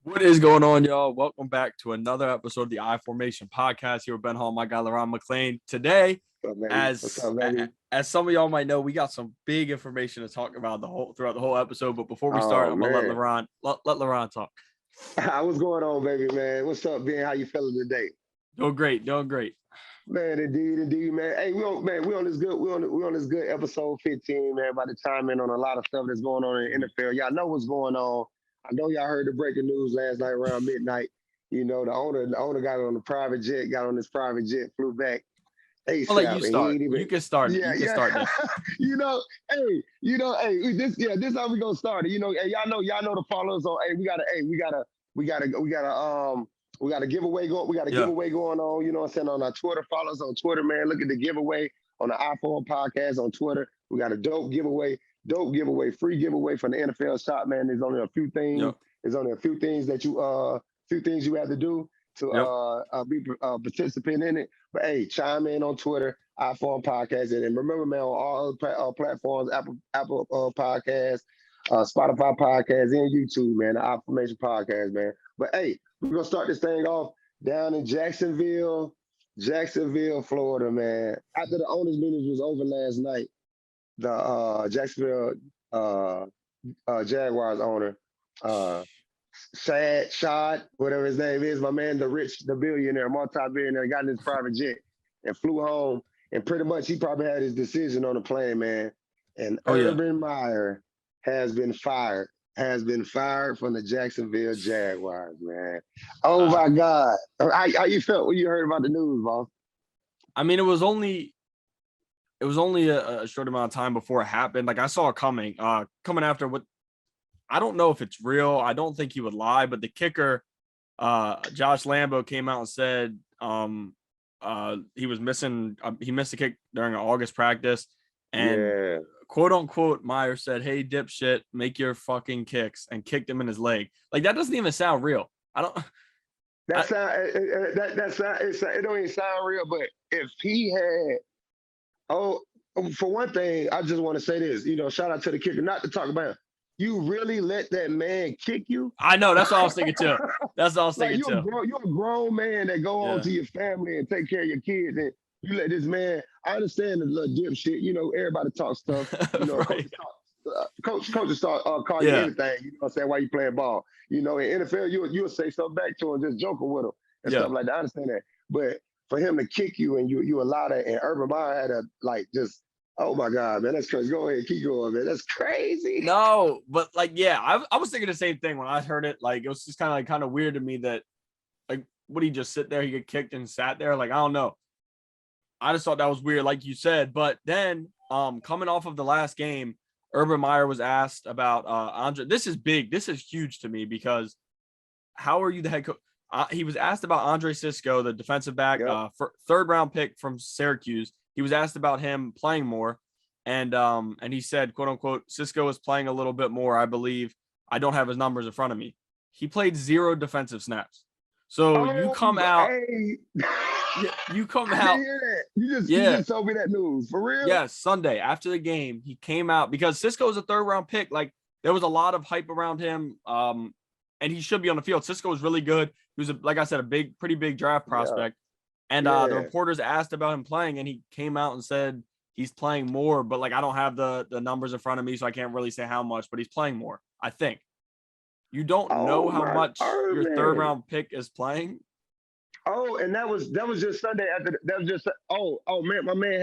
What is going on, y'all? Welcome back to another episode of the I Formation podcast. Here with Ben Hall, my guy LaRon McClain. Today, What's up, baby? as some of y'all might know, we got some big information to talk about throughout the whole episode. But before we start, I'm gonna let LaRon talk. What's going on, baby, man? What's up, Ben? How you feeling today? Doing great. Man, indeed, man. Hey, we on this good episode 15, man. About to chime in on a lot of stuff that's going on in the NFL. Y'all know what's going on. I know y'all heard the breaking news last night around midnight. You know, the owner got on this private jet, flew back. Hey, I'll let you start. You can start. Yeah, you can start this. This how we gonna start it. You know, hey, y'all know the followers on. Hey, we got a giveaway going. We got a giveaway going on. You know what I'm saying, on our Twitter. Follow us on Twitter, man. Look at the giveaway on the iPhone podcast on Twitter. We got a dope giveaway, free giveaway from the NFL shop, man. There's only a few things. Yep. There's only a few things that you have to do to be participant in it. But hey, chime in on Twitter, iPhone podcast, and remember, man, on all other platforms, Apple Podcasts, Spotify podcast, and YouTube, man, the Affirmation podcast, man. But hey, we're gonna start this thing off down in Jacksonville, Florida, man. After the owners' meeting was over last night, the Jacksonville Jaguars owner, Shad, whatever his name is, my man, the billionaire, multi-billionaire, got in his private jet and flew home. And pretty much he probably had his decision on the plane, man. And Urban Meyer has been fired from the Jacksonville Jaguars, man. Oh my God. How you felt when you heard about the news, boss? I mean, it was only a short amount of time before it happened. Like, I saw it coming after what, I don't know if it's real. I don't think he would lie, but the kicker, Josh Lambo, came out and said he was missing. He missed a kick during an August practice, and quote unquote Meyer said, "Hey, dipshit, make your fucking kicks," and kicked him in his leg. Like, that doesn't even sound real. I don't. It don't even sound real. But if he had, for one thing, I just want to say this. You know, shout out to the kicker. Not to talk about him. You really let that man kick you? I know. That's all I was thinking too. You're a grown man that go on to your family and take care of your kids, and you let this man. I understand the little dipshit. You know, everybody talks stuff. You know, right. coaches start call you anything. You know what I'm saying? Why you playing ball? You know, in NFL, you'll say something back to him, just joking with him and stuff like that. I understand that, but for him to kick you and you allow that, and Urban Meyer had to just. Oh my God, man, that's crazy. Go ahead, keep going, man. That's crazy. No, but I was thinking the same thing when I heard it. Like, it was just kind of weird to me that, like, would he just sit there? He get kicked and sat there? Like, I don't know. I just thought that was weird, like you said. But then, coming off of the last game, Urban Meyer was asked about Andre. This is big. This is huge to me because how are you the head coach? He was asked about Andre Cisco, the defensive back, third round pick from Syracuse. He was asked about him playing more, and he said, quote unquote, Cisco is playing a little bit more, I believe. I don't have his numbers in front of me. He played 0 defensive snaps. So you come out. You come out. You just told me that news. For real? Yes, Sunday after the game, he came out because Cisco is a third round pick. Like, there was a lot of hype around him, and he should be on the field. Cisco was really good. He was, like I said, pretty big draft prospect. And the reporters asked about him playing, and he came out and said he's playing more, but like, I don't have the numbers in front of me, so I can't really say how much, but he's playing more, I think. You don't know how much your third round pick is playing. Oh, and that was just Sunday after that was just man, my man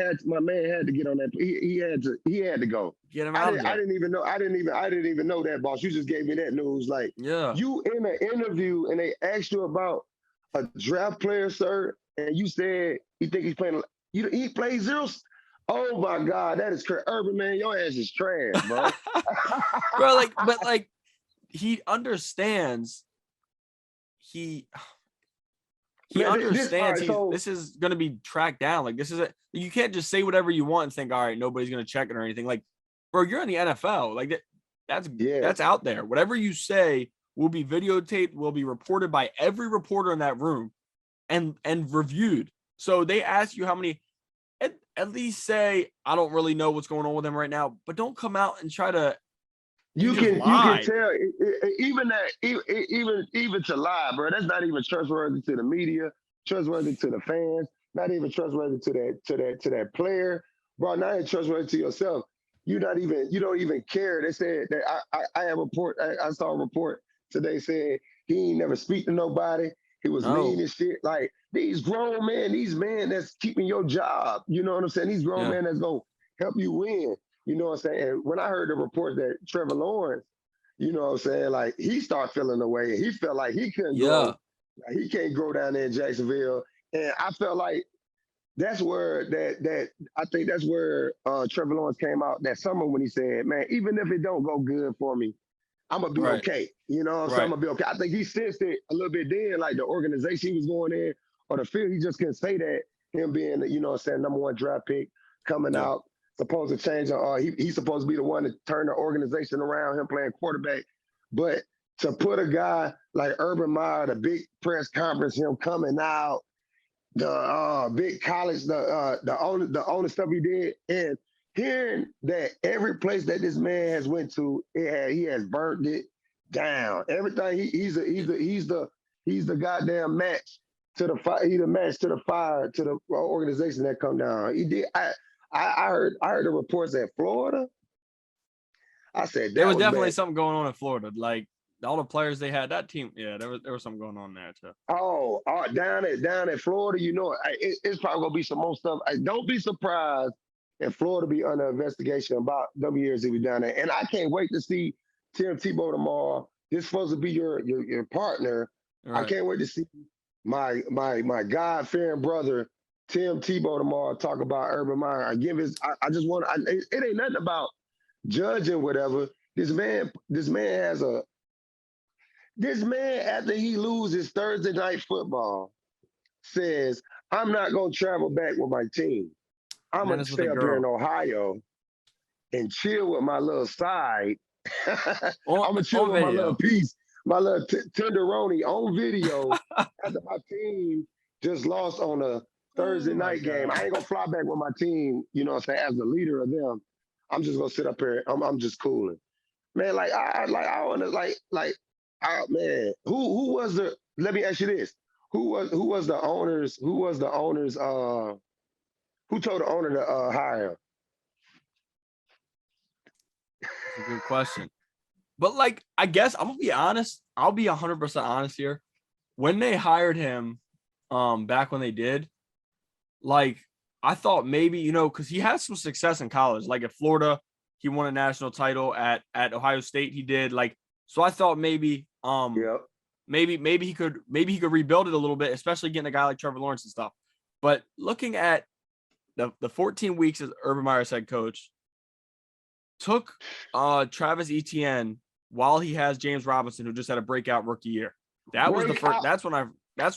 had to get on that. He had to go. Get him out of there. I didn't even know that, boss. You just gave me that news. Like, you in an interview and they asked you about a draft player, sir, and you said you think he's playing. He plays 0. Oh my God, that is crazy. Urban, man, your ass is trash, bro. Bro, but he understands. He understands this is going to be tracked down. Like, this is you can't just say whatever you want and think, all right, nobody's going to check it or anything. Like, bro, you're in the NFL. Like, that's out there. Whatever you say will be videotaped, will be reported by every reporter in that room and reviewed. So they ask you how many, at least say, I don't really know what's going on with him right now, but don't come out and try to You can lied. tell even to lie, bro. That's not even trustworthy to the media, trustworthy to the fans, not even trustworthy to that player, bro. Not even trustworthy to yourself. You don't even care. They said that I saw a report today saying he ain't never speak to nobody. He was mean and shit. Like these grown men, these men that's keeping your job. You know what I'm saying? These grown men that's gonna help you win. You know what I'm saying? And when I heard the report that Trevor Lawrence, you know what I'm saying, like he started feeling the way, and he felt like he couldn't grow. Like, he can't grow down there in Jacksonville. And I felt like that's where I think that's where Trevor Lawrence came out that summer when he said, man, even if it don't go good for me, I'm gonna be okay. You know what I'm saying? I'm gonna be okay. I think he sensed it a little bit then, like the organization he was going in or the field. He just couldn't say that, him being, you know what I'm saying, number one draft pick coming out, supposed to change. He's supposed to be the one to turn the organization around, him playing quarterback. But to put a guy like Urban Meyer, the big press conference, him coming out, the big college, the only stuff he did, and hearing that every place that this man has went to, he has burnt it down. Everything he's the goddamn match to the fire. He's the match to the fire to the organization that come down. He did. I heard the reports at Florida. I said there was definitely bad. something going on in Florida. Like all the players they had, that team, there was something going on there too. Oh, down at Florida, you know, it's probably gonna be some more stuff. Don't be surprised if Florida be under investigation about them years he was down there. And I can't wait to see Tim Tebow tomorrow. This is supposed to be your partner. Right. I can't wait to see my God-fearing brother Tim Tebow tomorrow talk about Urban Meyer. I just want. It ain't nothing about judging whatever. This man after he loses Thursday night football says, I'm not gonna travel back with my team. I'm gonna stay up here in Ohio and chill with my little side. I'm gonna chill with my little piece, my little tenderoni on video after my team just lost on a Thursday night game. I ain't gonna fly back with my team, you know what I'm saying, as the leader of them. I'm just gonna sit up here. I'm just cooling. Man, like I wanna man, who was the, let me ask you this. Who was the owners, who told the owner to hire him? That's a good question. But like, I guess I'm gonna be honest. I'll be 100% honest here. When they hired him, back when they did, like I thought maybe, you know, because he had some success in college. Like at Florida, he won a national title. At Ohio State, he did. Like, so I thought maybe, maybe he could rebuild it a little bit, especially getting a guy like Trevor Lawrence and stuff. But looking at the 14 weeks as Urban Meyer's head coach, took Travis Etienne while he has James Robinson, who just had a breakout rookie year. That was the first. That's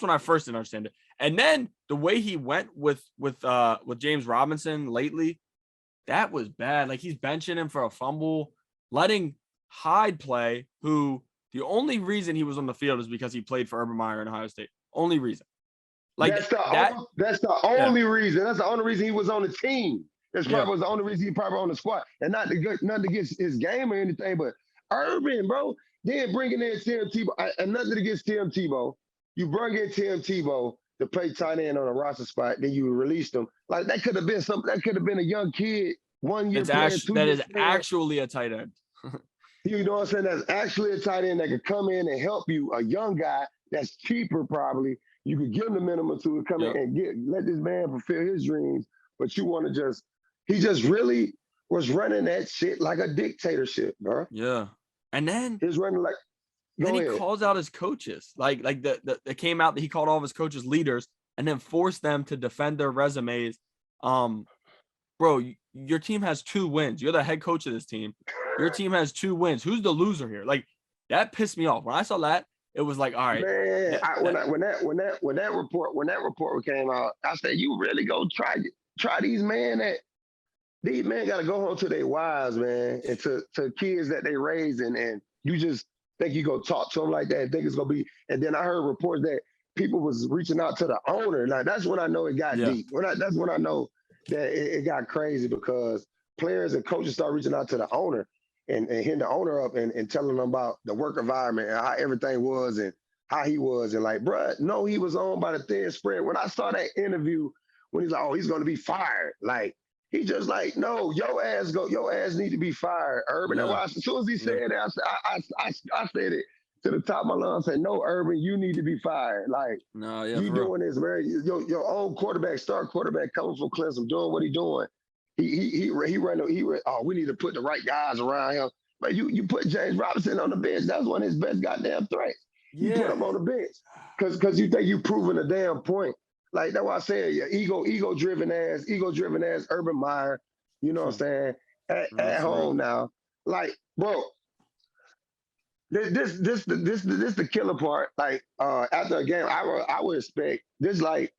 when I first didn't understand it. And then the way he went with James Robinson lately, that was bad. Like he's benching him for a fumble, letting Hyde play, who the only reason he was on the field is because he played for Urban Meyer in Ohio State. Only reason. Like that's the only reason. That's the only reason he was on the team. That's probably was the only reason he probably on the squad. And nothing against his game or anything, but Urban, bro, then bringing in Tim Tebow, and nothing against Tim Tebow. You bring in Tim Tebow to play tight end on a roster spot, then you released him. Like that could have been something. That could have been a young kid, 1 year player, 2 that years is player. actually a tight end. You know what I'm saying? That's actually a tight end that could come in and help you. A young guy that's cheaper probably. You could give him the minimum to come in and let this man fulfill his dreams. But you want to he just really was running that shit like a dictatorship, bro. Yeah. And then he's running like. Then he calls out his coaches. Like it came out that he called all of his coaches leaders and then forced them to defend their resumes. Bro, your team has 2 wins. You're the head coach of this team. Your team has 2 wins. Who's the loser here? Like that pissed me off. When I saw that, it was like, all right. Man, when that report came out, I said, you really go try these men these men got to go home to their wives, man, and to kids that they raise, and you just think you go talk to them like that and think it's gonna be. And then I heard reports that people was reaching out to the owner. Like that's when I know it got deep. That's when I know that it got crazy because players and coaches start reaching out to the owner. and hitting the owner up and telling them about the work environment and how everything was and how he was. And like, bruh, no, he was on by the thin spread. When I saw that interview, when he's like, oh, he's going to be fired. Like, he just like, no, your ass need to be fired, Urban. Yeah. That's why as soon as he said that, I said it to the top of my lungs. I said, no, Urban, you need to be fired. Like, No, yeah, you doing this, man. Your own quarterback, star quarterback coming from Clemson, doing what he doing. He ran. Oh, we need to put the right guys around him. But you put James Robinson on the bench. That's one of his best goddamn threats. You put him on the bench because you think you proving a damn point. Like that's why I said, yeah, ego driven ass Urban Meyer. You know what I'm saying? At home now, like bro. This the killer part. Like after a game, I would expect this. Like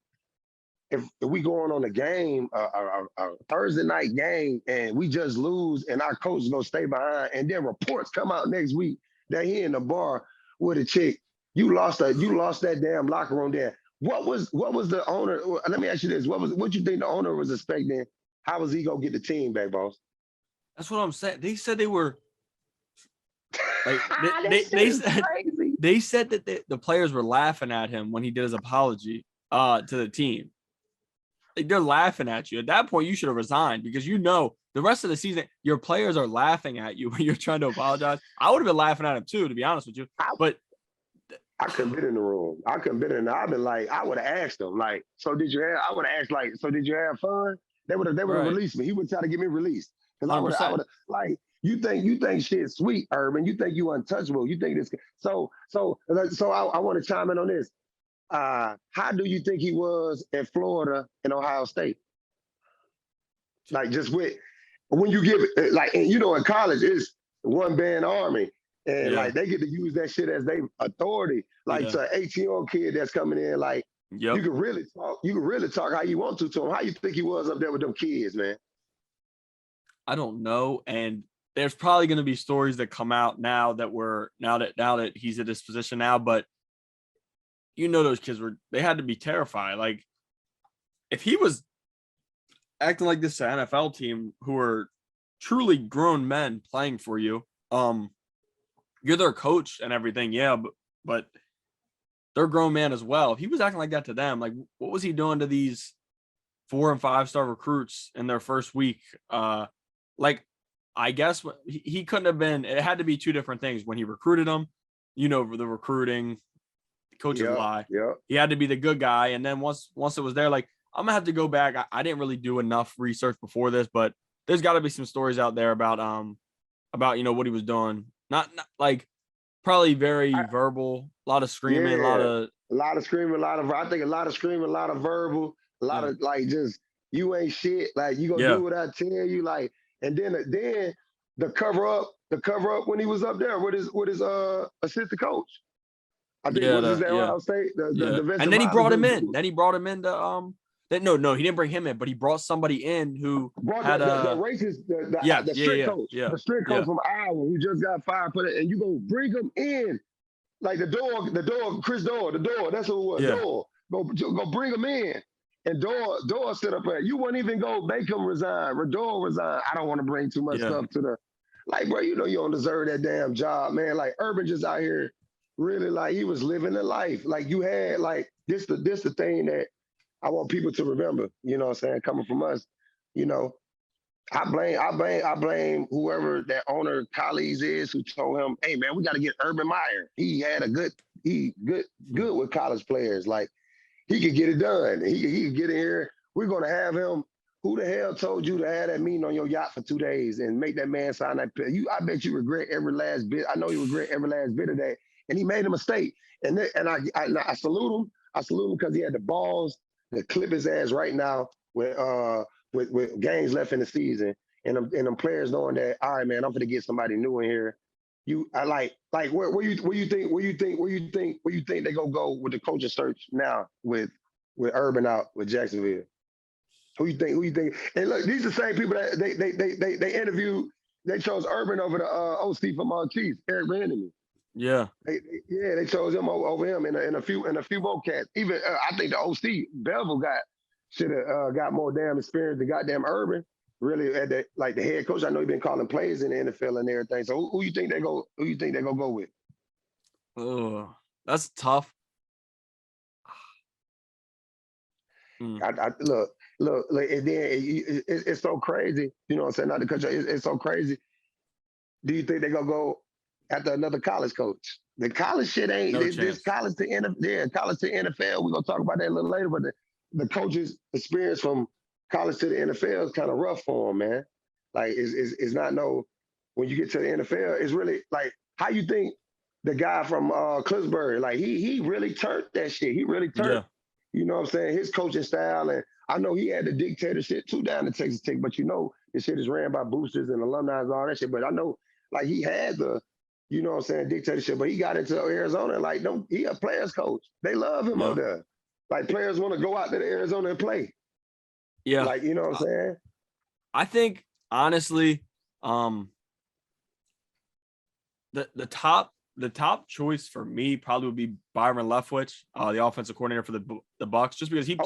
if we going on a game, a Thursday night game, and we just lose, and our coach is gonna stay behind, and then reports come out next week that he in the bar with a chick. You lost that damn locker room there. What was the owner? Let me ask you this: what you think the owner was expecting? How was he gonna get the team back, boss? That's what I'm saying. They said they were like they said that the players were laughing at him when he did his apology to the team. Like they're laughing at you. At that point, you should have resigned because you know the rest of the season your players are laughing at you when you're trying to apologize. I would have been laughing at him too, to be honest with you. But I couldn't been in the room. I couldn't been in there. I've been like, I would have asked them, like, so did you have? I would have asked, like, so did you have fun? They would have released me. He would try to get me released because I would have like. You think shit's sweet, Urban. You think you untouchable. You think this. So I want to chime in on this. How do you think he was in Florida and Ohio State? Like just when you give it, like, and you know, in college it's one band army, and like they get to use that shit as their authority. Like to an 18-year-old kid that's coming in, like you can really talk. You can really talk how you want to him. How you think he was up there with them kids, man? I don't know, and there's probably going to be stories that come out now that he's at this position now, but you know those kids they had to be terrified. Like if he was acting like this NFL team who are truly grown men playing for you, you're their coach and everything, but they're grown men as well. If he was acting like that to them, like what was he doing to these 4- and 5-star recruits in their first week? Like I guess he couldn't have been. It had to be two different things. When he recruited them, you know, the recruiting, coaches lie. Yeah. He had to be the good guy. And then once it was there, like I'm gonna have to go back. I didn't really do enough research before this, but there's got to be some stories out there about you know what he was doing. Not like probably very verbal, a lot of screaming, a lot of screaming, I think a lot of screaming, a lot of verbal, a lot of like just you ain't shit. Like you gonna do what I tell you, like. And then the cover up when he was up there with his assistant coach. I think was his Ohio State. And then he brought him in. Then he brought him in to no, he didn't bring him in, but he brought somebody in who had the racist the strict coach. The strict coach from Iowa who just got fired for that. And you go bring him in. Like the door, Chris Dorr, that's who it was. Dorr. Go bring him in. And Dorr stood up there. You wouldn't even go make him resign. Dorr resign. I don't want to bring too much stuff to like, bro, you know you don't deserve that damn job, man. Like Urban just out here really like he was living the life. Like you had like this the thing that I want people to remember, you know what I'm saying, coming from us, you know. I blame whoever that owner colleagues is who told him, hey man, we got to get Urban Meyer. He had good with college players. Like he could get it done. He could get in here. We're gonna have him. Who the hell told you to have that meeting on your yacht for 2 days and make that man sign that? I bet you regret every last bit. I know you regret every last bit of that. And he made a mistake. And I salute him. I salute him because he had the balls to clip his ass right now with games left in the season, and them players knowing that, all right, man, I'm gonna get somebody new in here. Where you think they gonna go with the coaching search now with Urban out with Jacksonville? Who you think? And look, these are the same people that they interviewed. They chose Urban over the OC from Chiefs, Eric Bieniemy. Yeah. They chose him over him in a few more cats. Even I think the OC Bevel should have got more damn experience than goddamn Urban. really at the head coach. I know he's been calling plays in the NFL and everything. So who you think they go? Who you think they gonna go with? Oh, that's tough. I look, and then it's so crazy. You know what I'm saying? Not to cut you. It's so crazy. Do you think they gonna go after another college coach? The college shit ain't this college to NFL. Yeah, college to NFL. We're gonna talk about that a little later. But the coach's experience from college to the NFL is kind of rough for him, man. Like it's not no. When you get to the NFL, it's really like how you think the guy from Clemson, like he really turned that shit. He really turned. Yeah. You know what I'm saying? His coaching style, and I know he had the dictator shit too down in Texas Tech, but you know this shit is ran by boosters and alumni and all that shit. But I know like he had the, you know what I'm saying, dictatorship, but he got into Arizona and like he a players coach. They love him up there. Like players want to go out to Arizona and play. Yeah. Like, you know what I'm saying? I think honestly, the top choice for me probably would be Byron Leftwich, the offensive coordinator for the Bucs, just because he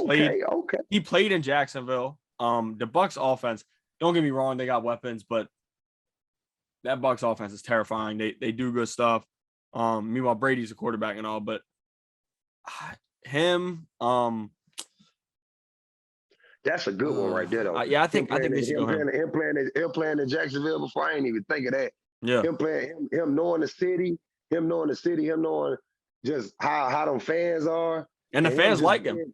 played in Jacksonville. The Bucs offense, don't get me wrong, they got weapons, but that Bucs offense is terrifying. They do good stuff. Meanwhile, Brady's a quarterback and all, but him, that's a good one right there, though. I think they should go him. Him playing in Jacksonville before, I ain't even think of that. Yeah. Him knowing the city, him knowing just how them fans are. And the fans like him.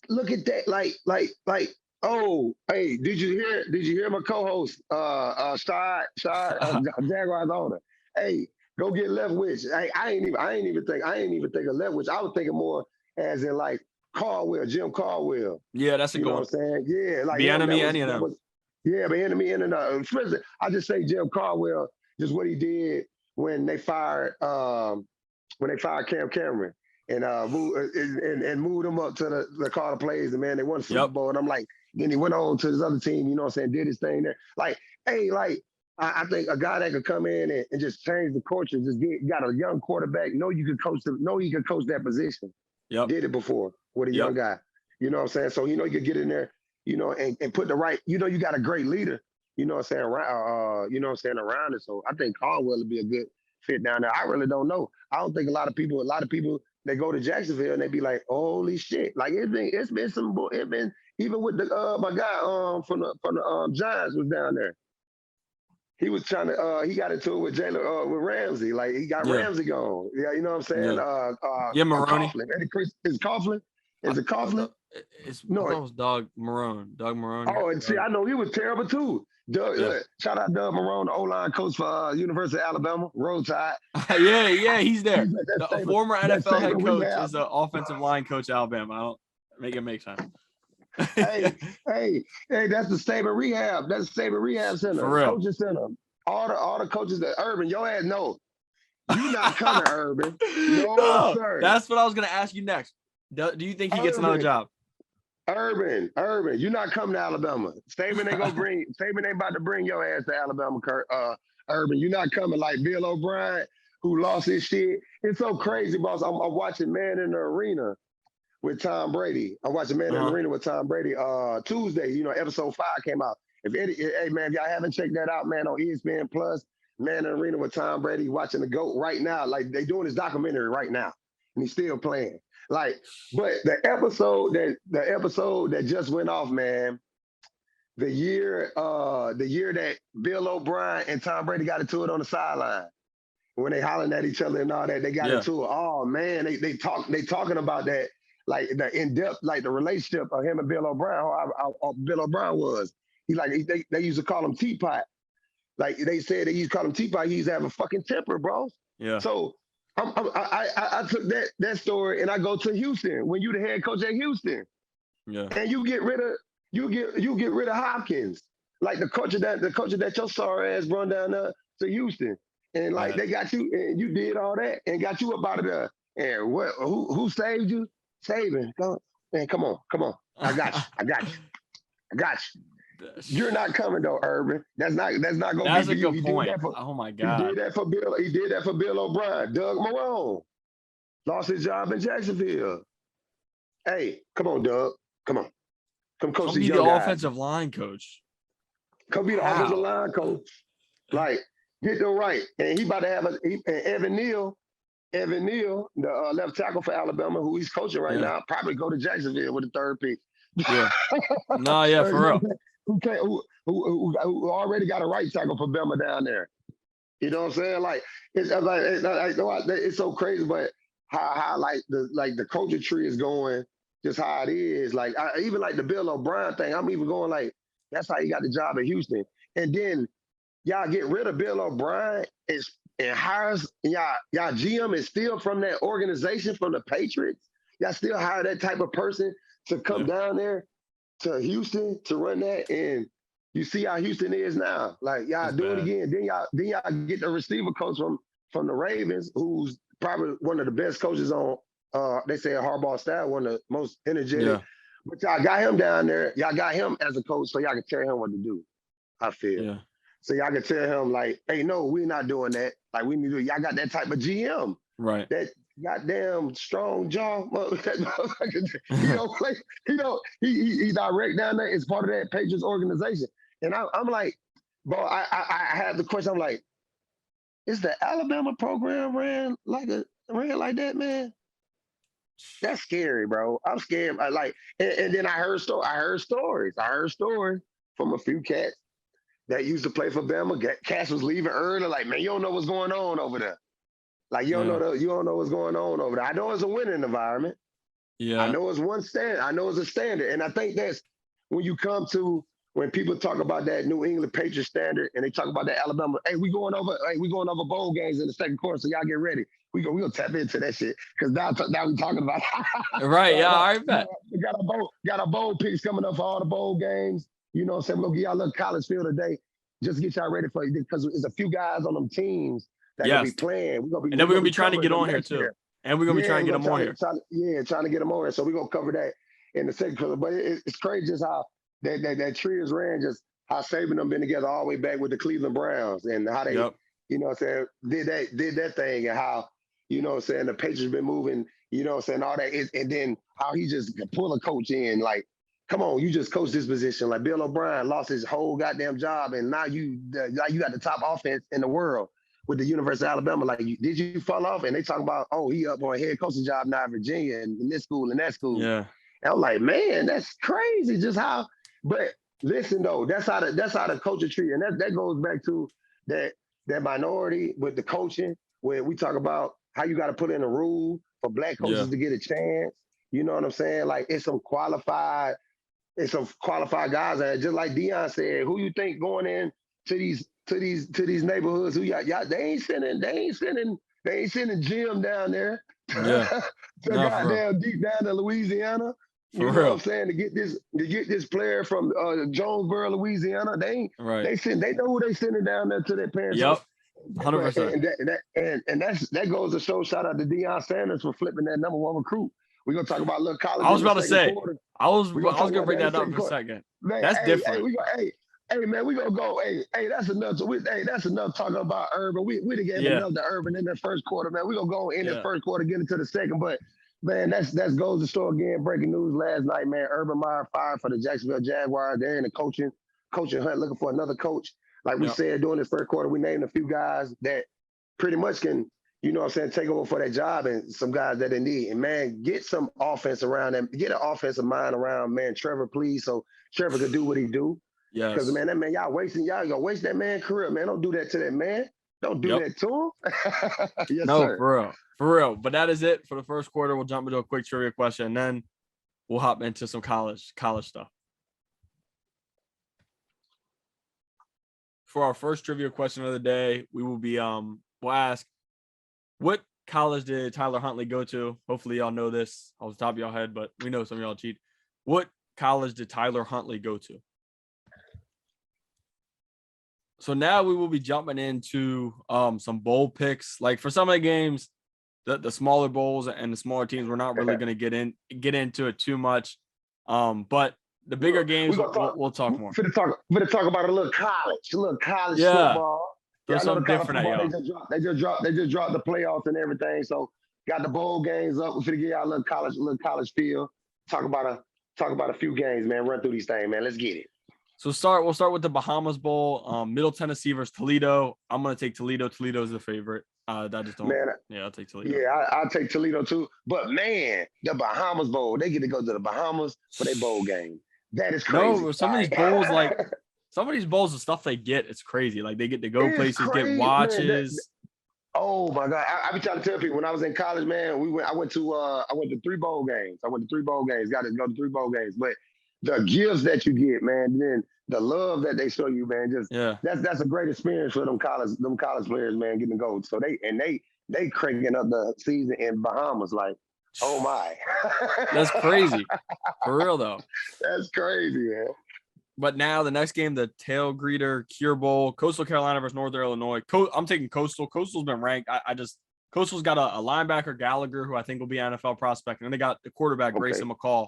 Look at that. Like, oh, hey, did you hear my co-host, Shad, Jaguars owner? Hey, go get Leftwich. Hey, I ain't even think of Leftwich. I was thinking more as in like Jim Caldwell. Yeah, that's a good one. You know what I'm saying? Yeah, like Bieniemy, any of them. Bieniemy, and I just say Jim Caldwell, just what he did when they fired Cam Cameron and moved him up to the call of plays, and man, they won the Super Bowl. And I'm like, then he went on to his other team, you know what I'm saying, did his thing there. Like, hey, like I think a guy that could come in and just change the culture, just got a young quarterback, know he could coach that position. Yep. Did it before with a young guy. You know what I'm saying? So he could get in there, you know, and put the right, you got a great leader, you know what I'm saying, around it. So I think Caldwell would be a good fit down there. I really don't know. I don't think a lot of people they go to Jacksonville and they be like, holy shit. Like it's been even with the my guy from the Giants was down there. He was trying to he got into it with with Ramsey. Like he got Ramsey gone. Yeah, you know what I'm saying? Maroney. Is Coughlin? Is it Coughlin? It was Doug Marone. Doug Marone. Oh, and see, I know he was terrible too. Shout out Doug Marone, the O-line coach for University of Alabama, Roll Tide. yeah, he's there. The former NFL head coach is the offensive line coach at Alabama. I don't make it make sense. hey, that's the Saban Rehab. That's the Saban Rehab Center. For real. Coaching center. All the coaches that Urban, your ass no. You not coming, Urban. No, sir. That's what I was gonna ask you next. Do you think he gets another job? Urban, you're not coming to Alabama. Saban ain't about to bring your ass to Alabama, Urban. You're not coming like Bill O'Brien, who lost his shit. It's so crazy, boss. I'm watching Man in the Arena with Tom Brady. I'm watching Man in the Arena with Tom Brady. Tuesday, you know, episode 5 came out. Hey man, if y'all haven't checked that out, man, on ESPN Plus, Man in the Arena with Tom Brady, watching the GOAT right now. Like they doing his documentary right now, and he's still playing. Like, but the episode that just went off, man, the year that Bill O'Brien and Tom Brady got into it on the sideline, when they hollering at each other and all that, they got into it. Oh man, they talking about that, like the in-depth, like the relationship of him and Bill O'Brien, how Bill O'Brien was. They used to call him Teapot. Like they said they used to call him Teapot. He used to have a fucking temper, bro. Yeah. So I took that story and I go to Houston when you the head coach at Houston. Yeah. And you get rid of Hopkins, like the coach that your sorry ass run down there to Houston, and like they got you and you did all that and got you up out of there. And what? Who saved you? Saving. Man, come on. I got you. You're not coming though, Urban. That's not gonna That's be a good point. Oh my God. He did that for Bill O'Brien. Doug Marone lost his job in Jacksonville. Hey, come on, Doug. Come coach be these the young guys. offensive line coach. Come be the offensive line coach. Like, get them right. And he about to have Evan Neal, the left tackle for Alabama, who he's coaching right now, probably go to Jacksonville with the third pick. Yeah. No, yeah, for real. Who already got a right tackle for Bama down there. You know what I'm saying? Like, it's so crazy, but how like the culture tree is going, just how it is. Like, even like the Bill O'Brien thing, I'm even going like, that's how he got the job at Houston. And then y'all get rid of Bill O'Brien and hires y'all GM is still from that organization, from the Patriots. Y'all still hire that type of person to come down there to Houston to run that, and you see how Houston is now. Like, y'all do it again. Then y'all get the receiver coach from the Ravens, who's probably one of the best coaches on they say Harbaugh style, one of the most energetic. Yeah. But y'all got him down there. Y'all got him as a coach, so y'all can tell him what to do. I feel. Yeah. So y'all can tell him like, hey, no, we're not doing that. Like, we need to. Y'all got that type of GM. Right. That goddamn strong jaw. He's direct down there. It's part of that Patriots organization. And I'm like, bro, I had the question. I'm like, is the Alabama program ran like that, man? That's scary, bro. I'm scared. And then I heard stories. I heard stories from a few cats that used to play for Bama. Cats was leaving early. Like, man, you don't know what's going on over there. Like, you don't know what's going on over there. I know it's a winning environment. Yeah. I know it's one standard. I know it's a standard. And I think that's when people talk about that New England Patriot standard and they talk about that Alabama, hey, we going over bowl games in the second quarter, so y'all get ready. We gonna tap into that shit because now we talking about right. Yeah, I bet. We got a bowl picks coming up for all the bowl games. You know what I'm saying? We're gonna give y'all a little college feel today, just to get y'all ready for it, because there's a few guys on them teams that gonna be playing. We're gonna be trying to get on here too. And we're gonna be trying to get them on here. Trying to get them on here. So we're gonna cover that in the second quarter. But it's crazy just how that tree is ran, just how Saban them been together all the way back with the Cleveland Browns, and how they, you know what I'm saying, did that thing, and how, you know what I'm saying, the Patriots been moving, you know what I'm saying, all that, and then how he just pull a coach in, like, come on, you just coach this position. Like, Bill O'Brien lost his whole goddamn job, and now you got the top offense in the world with the University of Alabama. Like, did you fall off? And they talk about, oh, he up on a head coaching job now in Virginia and in this school and that school. Yeah. And I'm like, man, that's crazy. Just how. But listen though, that's how the culture tree, and that goes back to that minority with the coaching, where we talk about how you got to put in a rule for black coaches to get a chance. You know what I'm saying? Like, it's some qualified guys, and just like Deion said, who you think going in to these neighborhoods? Who y'all they ain't sending Jim down there. Yeah. Goddamn deep down to Louisiana. You know what I'm saying? To get this player from Jonesboro, Louisiana, they know who they sending down there to their parents. Yep, 100%. And that goes to show. Shout out to Deion Sanders for flipping that number one recruit. We're gonna talk about little college. I was about to say. I was gonna bring that up for a second. Man, that's different. Hey, man, we gonna go. Hey, that's enough. That's enough talking about Urban. We done gave enough to Urban in the first quarter, man. We gonna go in the first quarter, get into the second, but. Man, that's goes to show again. Breaking news last night, man. Urban Meyer fired for the Jacksonville Jaguars. They're in the coaching hunt, looking for another coach. Like we said, during this first quarter, we named a few guys that pretty much can, you know what I'm saying, take over for that job, and some guys that they need. And, man, get some offense around them. Get an offensive mind around, man, Trevor, please, so Trevor could do what he do. Yes. Because, man, y'all gonna waste that man's career, man. Don't do that to that man. Don't do that to him. Yes, no, sir. For real. But that is it for the first quarter. We'll jump into a quick trivia question, and then we'll hop into some college stuff. For our first trivia question of the day, we will be we'll ask, what college did Tyler Huntley go to? Hopefully y'all know this off the top of y'all head, but we know some of y'all cheat. What college did Tyler Huntley go to? So now we will be jumping into some bowl picks. Like, for some of the games, the smaller bowls and the smaller teams, we're not really going to get into it too much. But the bigger games, we'll talk more. We're going to talk about a little college football. There's something different at y'all. They just dropped the playoffs and everything. So got the bowl games up. We're going to get y'all a little college feel. Talk about a few games, man. Run through these things, man. Let's get it. We'll start with the Bahamas Bowl. Middle Tennessee versus Toledo. I'm gonna take Toledo. Toledo's the favorite. I just don't. Man, Yeah, I'll take Toledo. yeah, I'll take Toledo too. But man, the Bahamas Bowl, they get to go to the Bahamas for their bowl game. That is crazy. No, some of these bowls, like some of these bowls, the stuff they get, it's crazy. Like they get to go places, crazy, get watches. Oh my God! I be trying to tell people when I was in college, man. I went to 3 bowl games. I went to 3 bowl games. Got to go to 3 bowl games. But the gifts that you get, man, then the love that they show you, man, just that's a great experience for them college players, man, getting to go. So they cranking up the season in Bahamas, like, oh my, that's crazy, for real though. That's crazy, man. But now the next game, the Tail Greeter Cure Bowl, Coastal Carolina versus Northern Illinois. I'm taking Coastal. Coastal's been ranked. Coastal's got a linebacker, Gallagher, who I think will be an NFL prospect. And then they got the quarterback, Grayson McCall.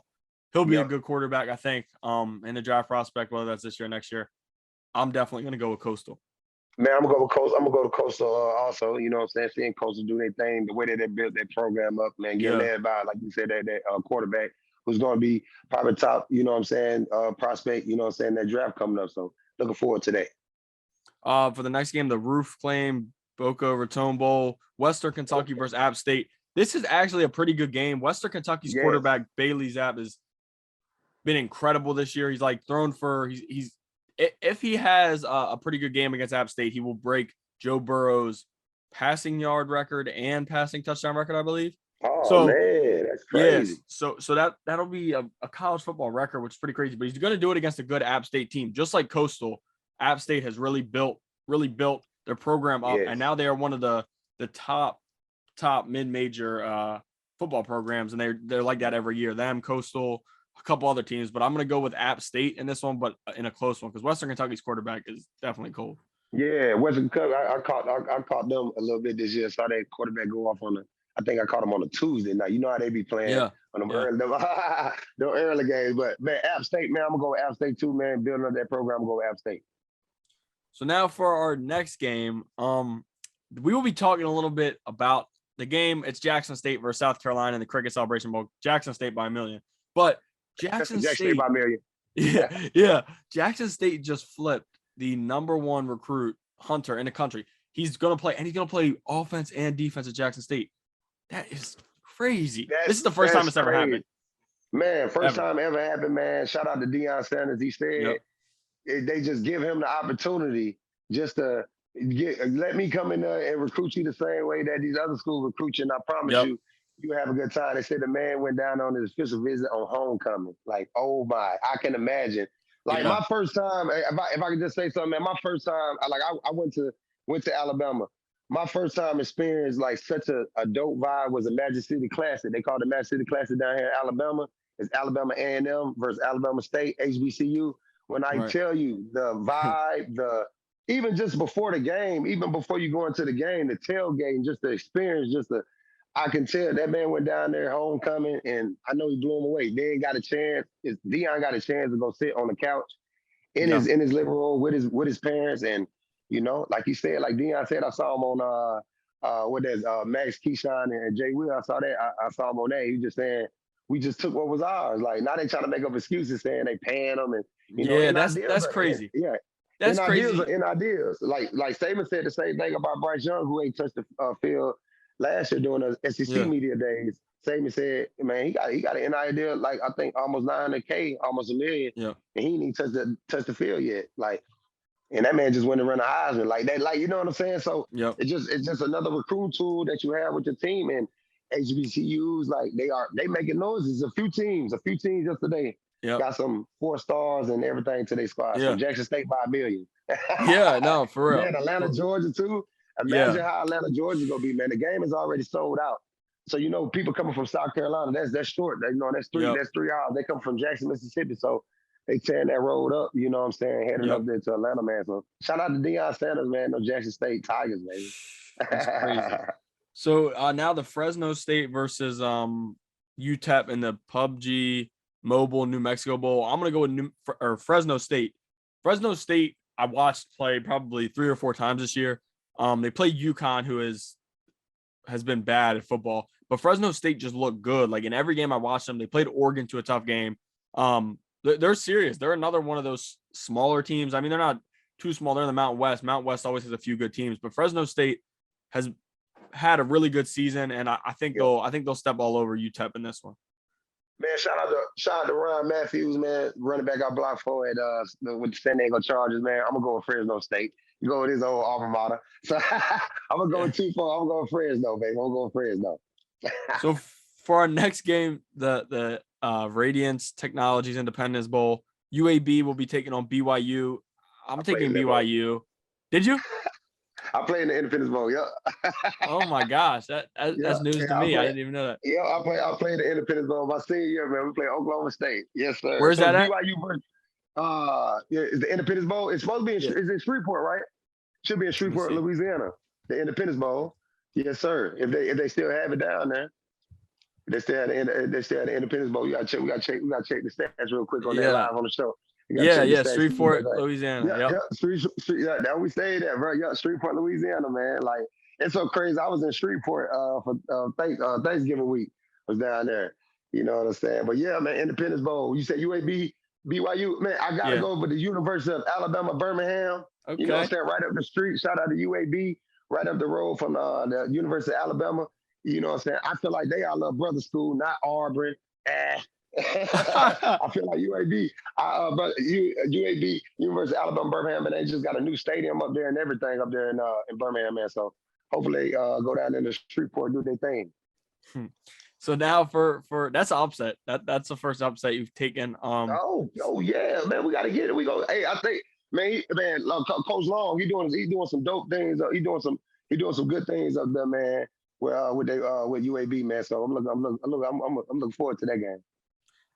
He'll be a good quarterback, I think, in the draft prospect, whether that's this year or next year. I'm definitely going to go with Coastal. Man, I'm going to go with Coastal. I'm going to go to Coastal also. You know what I'm saying? Seeing Coastal do their thing, the way that they built their program up, man, getting led by, like you said, that quarterback who's going to be probably top, you know what I'm saying, prospect, you know what I'm saying, that draft coming up. So looking forward to that. For the next game, the Roof Claim Boca Raton Bowl, Western Kentucky versus App State. This is actually a pretty good game. Western Kentucky's quarterback, Bailey Zapp, has been incredible this year. He's like thrown for he's if he has a pretty good game against App State, he will break Joe Burrow's passing yard record and passing touchdown record, I believe. Oh, man, that's crazy. So that'll be a college football record, which is pretty crazy. But he's going to do it against a good App State team, just like Coastal. App State has really built their program up, and now they are one of the top mid-major football programs, and they're like that every year. Them, Coastal, a couple other teams, but I'm going to go with App State in this one, but in a close one, because Western Kentucky's quarterback is definitely cold. Yeah, Western Kentucky, I caught them a little bit this year. Saw that quarterback go off I think I caught them on a Tuesday night. You know how they be playing on them early games. But, man, App State, man, I'm going to go with App State too, man. Building up that program, I'm going to go with App State. So now for our next game, we will be talking a little bit about the game. It's Jackson State versus South Carolina in the Cricket Celebration Bowl. Jackson State by a million. But Jackson State by a million. Yeah. Jackson State just flipped the number 1 recruit, Hunter, in the country. He's going to play, and he's going to play offense and defense at Jackson State. That is crazy. This is the first time it's ever happened. Man, first time ever happened, man. Shout out to Deion Sanders. He said they just give him the opportunity just to let me come in there and recruit you the same way that these other schools recruit you. And I promise you have a good time. They said the man went down on his official visit on homecoming. Like, oh my, I can imagine. Like my first time, if I could just say something, man, my first time, I went to Alabama. My first time experience, like such a dope vibe, was a Magic City Classic. They call it the Magic City Classic down here in Alabama. It's Alabama A&M versus Alabama State, HBCU. When I tell you the vibe, even just before the game, even before you go into the game, the tailgate, just the experience, I can tell that man went down there homecoming, and I know he blew him away. Deion got a chance to go sit on the couch in his living room with his parents, and you know, like he said, like Deion said, I saw him on Max Keyshawn and Jay Will. I saw that. I saw him on that. He was just saying we just took what was ours. Like now they trying to make up excuses saying they paying them, and you know, that's crazy. Yeah. That's crazy. In ideas. Like Saban said the same thing about Bryce Young, who ain't touched the field last year during the SEC media days. Saban said, man, he got an NIL deal, like I think almost $900K, almost $1 million. Yeah. And he ain't even touched the field yet. Like, and that man just went to run a Heisman. Like that, like, you know what I'm saying? So it's just another recruit tool that you have with your team. And HBCUs, like they making noises. A few teams yesterday got some 4 stars and everything to their squad. So Jackson State by $1 million. No, for real. Man, Atlanta, Georgia too. Imagine how Atlanta, Georgia's gonna be, man. The game is already sold out. So you know, people coming from South Carolina, that's short. You know, that's 3 hours. They come from Jackson, Mississippi. So they tearing that road up, you know what I'm saying, heading up there to Atlanta, man. So shout out to Deion Sanders, man, those Jackson State Tigers, man. That's crazy. So now the Fresno State versus UTEP in the PUBG Mobile New Mexico Bowl. I'm going to go with Fresno State. Fresno State, I watched play probably 3 or 4 times this year. They played UConn, who has been bad at football, but Fresno State just looked good. Like in every game I watched them, they played Oregon to a tough game. They're serious. They're another one of those smaller teams. I mean, they're not too small. They're in the Mountain West. Mountain West always has a few good teams, but Fresno State has had a really good season, and I think they'll step all over UTEP in this one. Man, shout out to Ron Matthews, man, running back our block for it with the San Diego Chargers, man. I'm gonna go with Fresno State. You go with his old alma mater. So I'm gonna go with 2-4. I'm gonna go with Fresno, baby. I'm gonna go with Fresno. So for our next game, the Radiance Technologies Independence Bowl, UAB will be taking on BYU. I'm taking BYU. Did you? I played in the Independence Bowl. Yeah. Oh my gosh, that's news to me. I didn't even know that. Yeah, I played the Independence Bowl my senior year, man. We played Oklahoma State. Yes, sir. Where's that at? BYU versus is the Independence Bowl. It's supposed to be it's in Shreveport, right? Should be in Shreveport, Louisiana. The Independence Bowl. Yes, sir. If they still have it down there. They still have the Independence Bowl. We gotta check the stats real quick on that live on the show. Shreveport, Louisiana. Yeah, that we stayed at, bro. Yeah, Shreveport, Louisiana, man. Like, it's so crazy. I was in Shreveport for Thanksgiving week. I was down there. You know what I'm saying? But yeah, man, Independence Bowl. You said UAB, BYU. Man, I gotta go with the University of Alabama, Birmingham. Okay. You know what I'm saying? Right up the street. Shout out to UAB. Right up the road from the University of Alabama. You know what I'm saying? I feel like they are a little brother school, not Auburn. I feel like UAB, but UAB, University of Alabama, Birmingham, and they just got a new stadium up there and everything up there in Birmingham, man. So hopefully go down in the Shreveport, do their thing. So now for that's an upset. That's the first upset you've taken. Oh yeah, man, we got to get it. We go. Hey, I think, man, Coach Long, he doing some dope things. He doing some good things up there, man. With UAB, man. So I'm looking forward to that game.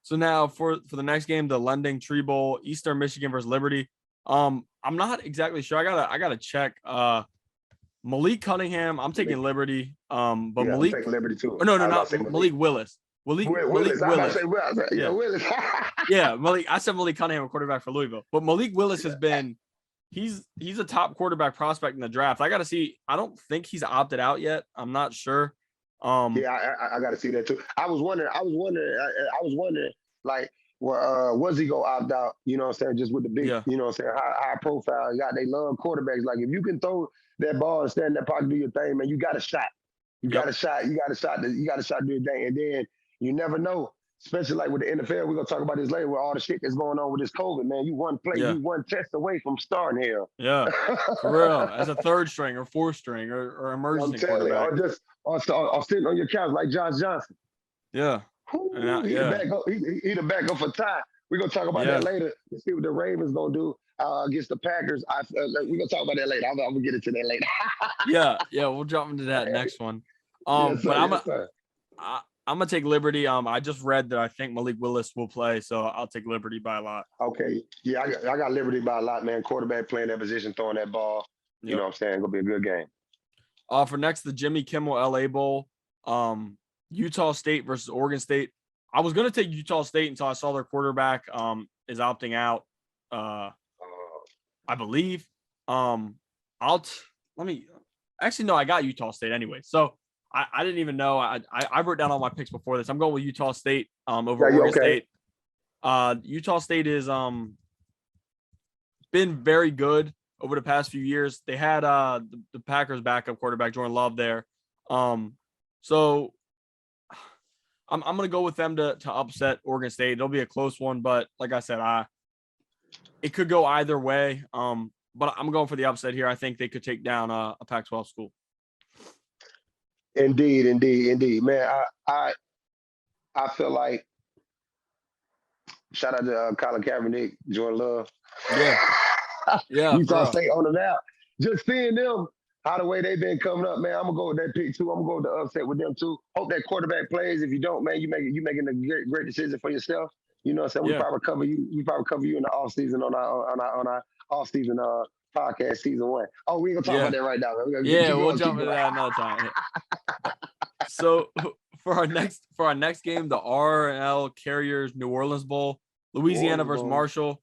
So now for the next game, the Lending Tree Bowl, Eastern Michigan versus Liberty. I'm not exactly sure. I gotta check. Malik Cunningham, I'm taking Liberty. But Malik, I'm taking Liberty too. No, not Malik Willis. Malik Willis. Willis. Yeah, Malik. I said Malik Cunningham, a quarterback for Louisville, but Malik Willis has been. He's a top quarterback prospect in the draft. I got to see. I don't think he's opted out yet. I'm not sure. I got to see that too. I was wondering, like, was he go opt out? You know what I'm saying? Just with the big, you know what I'm saying, high profile. They love quarterbacks. Like, if you can throw that ball and stand in that pocket, do your thing, man. You got a shot. You got a shot to do your thing, and then you never know. Especially like with the NFL, we're gonna talk about this later with all the shit that's going on with this COVID, man. You one test away from starting here. Yeah, for real. As a third string or fourth string or emergency quarterback. Or sitting on your couch like Josh Johnson. Yeah. He the backup for Ty. We're gonna talk about that later. Let's see what the Ravens gonna do against the Packers. We're gonna talk about that later. I'm gonna get into that later. yeah, we'll jump into that next one. I'm gonna take Liberty. I just read that I think Malik Willis will play, so I'll take Liberty by a lot. Okay, yeah, I got Liberty by a lot, man. Quarterback playing that position, throwing that ball. You know what I'm saying? Gonna be a good game. For next, the Jimmy Kimmel LA Bowl, Utah State versus Oregon State. I was gonna take Utah State until I saw their quarterback is opting out. I believe. I got Utah State anyway. So. I didn't even know. I wrote down all my picks before this. I'm going with Utah State over Oregon State. Utah State is been very good over the past few years. They had the Packers backup quarterback Jordan Love there. So I'm going to go with them to upset Oregon State. It'll be a close one, but like I said, it could go either way. But I'm going for the upset here. I think they could take down a Pac-12 school. Indeed, man. I feel like shout out to Colin Kaepernick, Jordan Love. Yeah. Utah State on the map. Just seeing them, how the way they've been coming up, man. I'm gonna go with that pick too. I'm gonna go with the upset with them too. Hope that quarterback plays. If you don't, man, you making a great decision for yourself. You know what I'm saying? We probably cover you. We probably cover you in the off season on our off season podcast season 1. Oh, we ain't gonna talk about that right now. We'll jump into that another time. So for our next game, the RL Carriers New Orleans Bowl, Louisiana versus Marshall.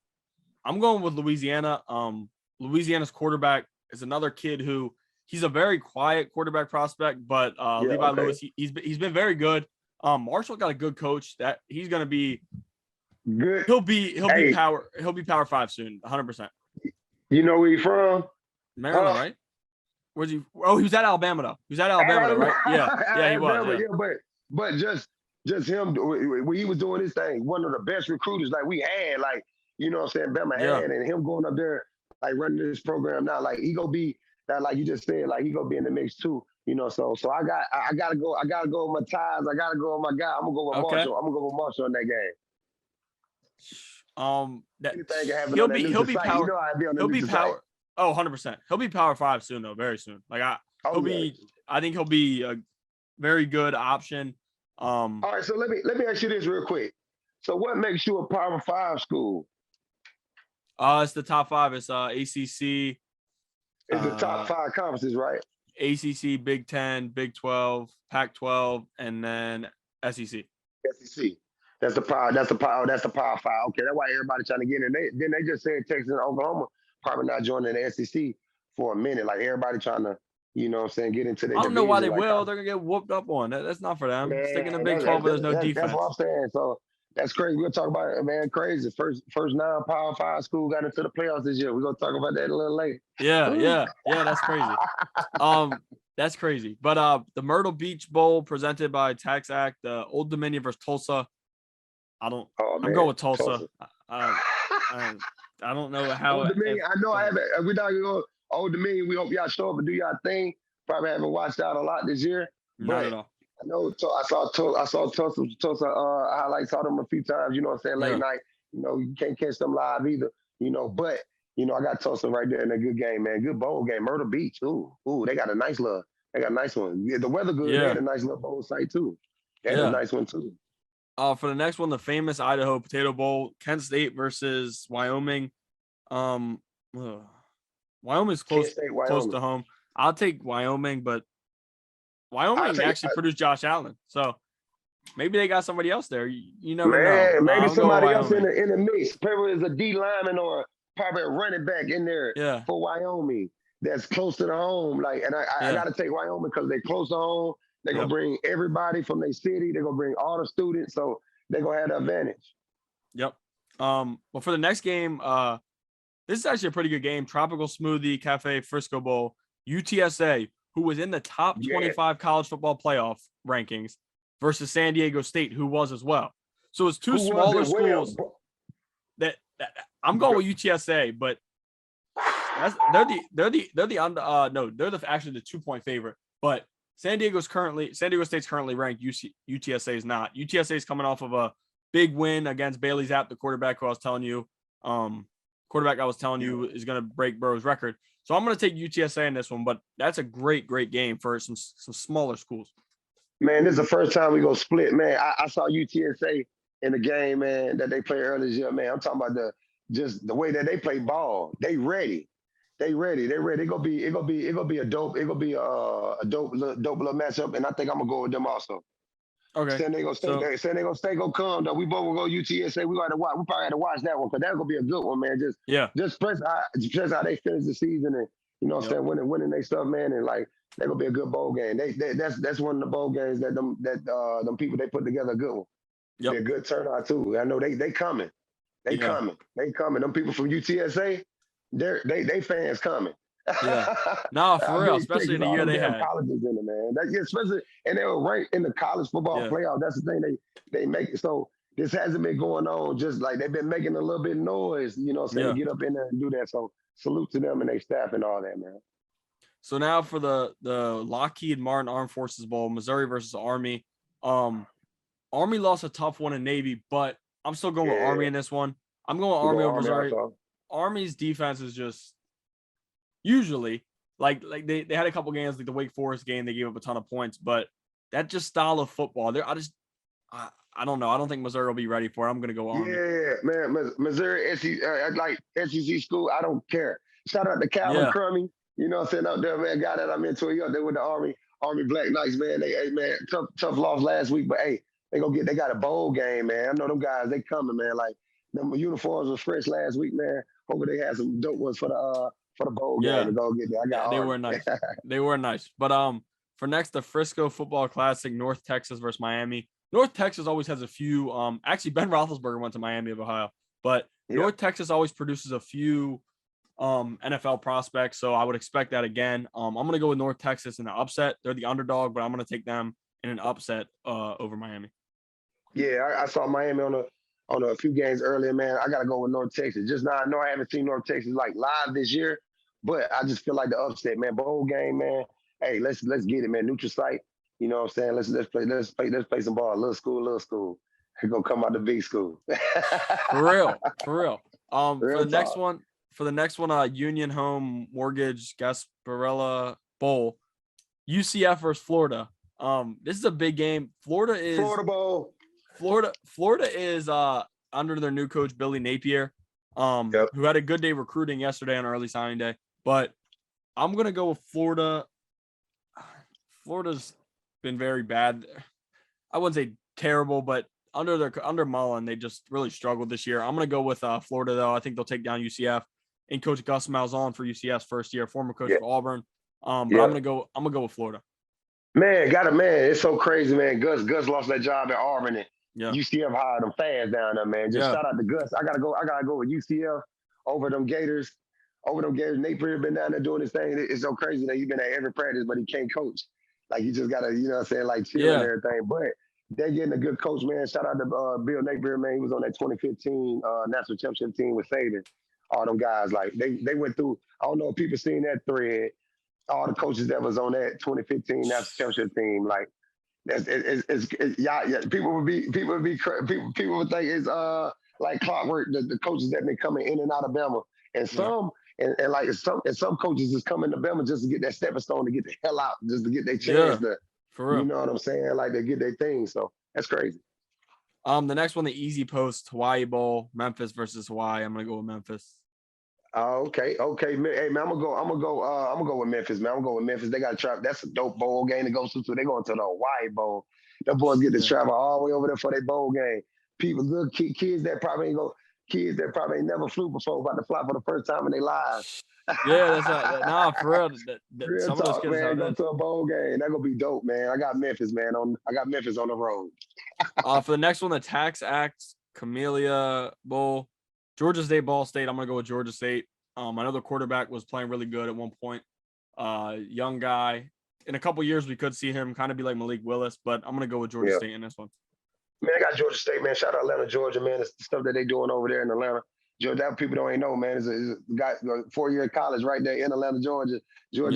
I'm going with Louisiana. Louisiana's quarterback is another kid who he's a very quiet quarterback prospect, but Levi Lewis, he's been very good. Marshall got a good coach that he's going to be Good. He'll be Hey, power 5 soon, 100%. you know where he from? Maryland, right? Where's he? Oh, he was at Alabama though. He was at Alabama though, right? Yeah, he was. Alabama, Yeah. but just him when he was doing his thing, one of the best recruiters like we had, like you know what I'm saying, Bama Yeah. had, and him going up there like running this program now, like he gonna be that, like you just said, like he gonna be in the mix too, you know. So I gotta go with my ties, I gotta go with my guy. I'm gonna go with Marshall. I'm gonna go with Marshall in that game. Anything can happen he'll on that be neutral power. site. You know I'd be on the He'll be neutral power. site. Oh, 100%. He'll be power 5 soon though, very soon. Like I think he'll be a very good option. All right, so let me ask you this real quick. So what makes you a Power 5 school? It's the top 5. It's ACC. It's the top 5 conferences, right? ACC, Big 10, Big 12, Pac-12, and then SEC. SEC. That's the power 5. Okay, that's why everybody trying to get in. They just said Texas and Oklahoma probably not joining the SEC for a minute. Like everybody trying to, you know what I'm saying, get into the I don't know why they like, will. They're gonna get whooped up on. That's not for them. Man, Sticking in the Big 12 where there's no defense. That's what I'm saying. So that's crazy. We'll talk about it, man. Crazy. First non-Power 5 school got into the playoffs this year. We're gonna talk about that a little later. Yeah. That's crazy. That's crazy. But the Myrtle Beach Bowl presented by TaxAct, the Old Dominion versus Tulsa. I'm going with Tulsa. I don't know how. Old Dominion. I know I haven't. We're not gonna go Old Dominion. We hope y'all show up and do y'all thing. Probably haven't watched out a lot this year. Not at all. I know. I saw Tulsa highlights. Saw them a few times. You know what I'm saying? Late night. You know, you can't catch them live either. You know, but you know, I got Tulsa right there in a good game, man. Good bowl game. Myrtle Beach. Ooh, they got a nice one. Yeah, the weather good. Yeah. They had a nice little bowl site too. They had a nice one too. For the next one, the famous Idaho Potato Bowl, Kent State versus Wyoming. Wyoming's close to home. I'll take Wyoming, but Wyoming actually produced Josh Allen, so maybe they got somebody else there. You never know. Maybe somebody else in the mix. Probably is a D lineman or probably a running back in there for Wyoming that's close to the home. Like, and I got to take Wyoming because they're close to home. They're going to bring everybody from their city. They're going to bring all the students. So they're going to have the advantage. Yep. But for the next game, this is actually a pretty good game. Tropical Smoothie Cafe Frisco Bowl. UTSA, who was in the top 25 college football playoff rankings, versus San Diego State, who was as well. So it's two smaller schools that I'm going with UTSA, but they're actually the 2-point favorite. But San Diego State's currently ranked. UTSA is not. UTSA is coming off of a big win against Bailey Zapp, the quarterback who I was telling you. Is going to break Burrow's record. So I'm going to take UTSA in this one, but that's a great game for some smaller schools. Man, this is the first time we go split, man. I saw UTSA in the game, man, that they played earlier this year, man. I'm talking about the way that they play ball. They ready. It gonna be a dope little matchup, and I think I'm gonna go with them also. Okay. San Diego State gonna come though. We both will go UTSA. We probably had to watch that one because that's gonna be a good one, man. Just press how they finish the season, and you know what I'm saying, winning their stuff, man, and like they're gonna be a good bowl game. That's one of the bowl games that them people they put together a good one. Yep. Be a good turnout too. I know they coming. They coming. Them people from UTSA, they fans coming. Yeah. No, for real, especially in the year they had colleges in it, man. Especially, and they were ranked in the college football playoff. That's the thing they make it. So this hasn't been going on. Just like they've been making a little bit of noise, you know, to get up in there and do that. So salute to them and their staff and all that, man. So now for the Lockheed Martin Armed Forces Bowl, Missouri versus Army. Army lost a tough one in Navy, but I'm still going with Army in this one. I'm going with Army over Missouri. Also. Army's defense is just usually like they had a couple games like the Wake Forest game, they gave up a ton of points, but that just style of football, I don't know. I don't think Missouri will be ready for it. I'm going to go Army. Yeah, man. Missouri, like SEC school, I don't care. Shout out to Calvin Crummy. You know what I'm saying, out there, man. Guy that I'm into, they with the Army Black Knights, man. Man, tough loss last week, but hey, they got a bowl game, man. I know them guys, they coming, man. Like them uniforms was fresh last week, man. Hopefully they had some dope ones for the bowl game to go get there. They were nice. They were nice. But for next, the Frisco Football Classic, North Texas versus Miami. North Texas always has a few. Actually, Ben Roethlisberger went to Miami of Ohio, but North Texas always produces a few NFL prospects, so I would expect that again. I'm going to go with North Texas in the upset. They're the underdog, but I'm going to take them in an upset over Miami. Yeah, I saw Miami on a few games earlier, man. I got to go with North Texas. Just now, I know I haven't seen North Texas like live this year, but I just feel like the upset, man. Bowl game, man. Hey, let's get it, man. Neutral site. You know what I'm saying? Let's play some ball. Little school. We're gonna come out the big school. For real. Real For the next one, Union Home Mortgage Gasparilla Bowl, UCF versus Florida. This is a big game. Florida Bowl. Florida is under their new coach Billy Napier, who had a good day recruiting yesterday on early signing day. But I'm gonna go with Florida. Florida's been very bad. I wouldn't say terrible, but under Mullen, they just really struggled this year. I'm gonna go with Florida though. I think they'll take down UCF and Coach Gus Malzahn for UCF's first year, former coach of Auburn. But I'm gonna go with Florida. Man, it's so crazy, man. Gus lost that job at Auburn and UCF hired them fast down there, man. Just shout out to Gus. I gotta go with UCF over them Gators. Napier been down there doing his thing. It's so crazy that he's been at every practice, but he can't coach. Like, you just gotta, you know what I'm saying, like chill and everything. But they're getting a good coach, man. Shout out to Bill Napier, man. He was on that 2015 national championship team with Saban. All them guys, like they went through. I don't know if people seen that thread. All the coaches that was on that 2015 national championship team, like people would think it's like clockwork. The coaches that been coming in and out of Bama, and some coaches is coming to Bama just to get that stepping stone to get the hell out, just to get their chance to, for real. You know what I'm saying? Like, they get their thing. So that's crazy. The next one, the Easy Post Hawaii Bowl, Memphis versus Hawaii. I'm gonna go with Memphis. Okay. Hey, man, I'm gonna go with Memphis, man. I'm gonna go with Memphis. They got to travel. That's a dope bowl game to go to. They're going to the Hawaii Bowl. The boys get to travel all the way over there for their bowl game. People, good kids that probably ain't never flew before, about to fly for the first time in their lives. Yeah, that's for real. Real some talk, of those kids man. Go to a bowl game. That gonna be dope, man. I got Memphis, man. I got Memphis on the road. For the next one, the Tax Act Camellia Bowl, Georgia State, Ball State. I'm gonna go with Georgia State. I know the quarterback was playing really good at one point. Young guy. In a couple years, we could see him kind of be like Malik Willis, but I'm gonna go with Georgia State in this one. Man, I got Georgia State, man. Shout out Atlanta, Georgia, man. It's the stuff that they doing over there in Atlanta. Georgia, that people don't even know, man. It's a guy, 4-year college right there in Atlanta, Georgia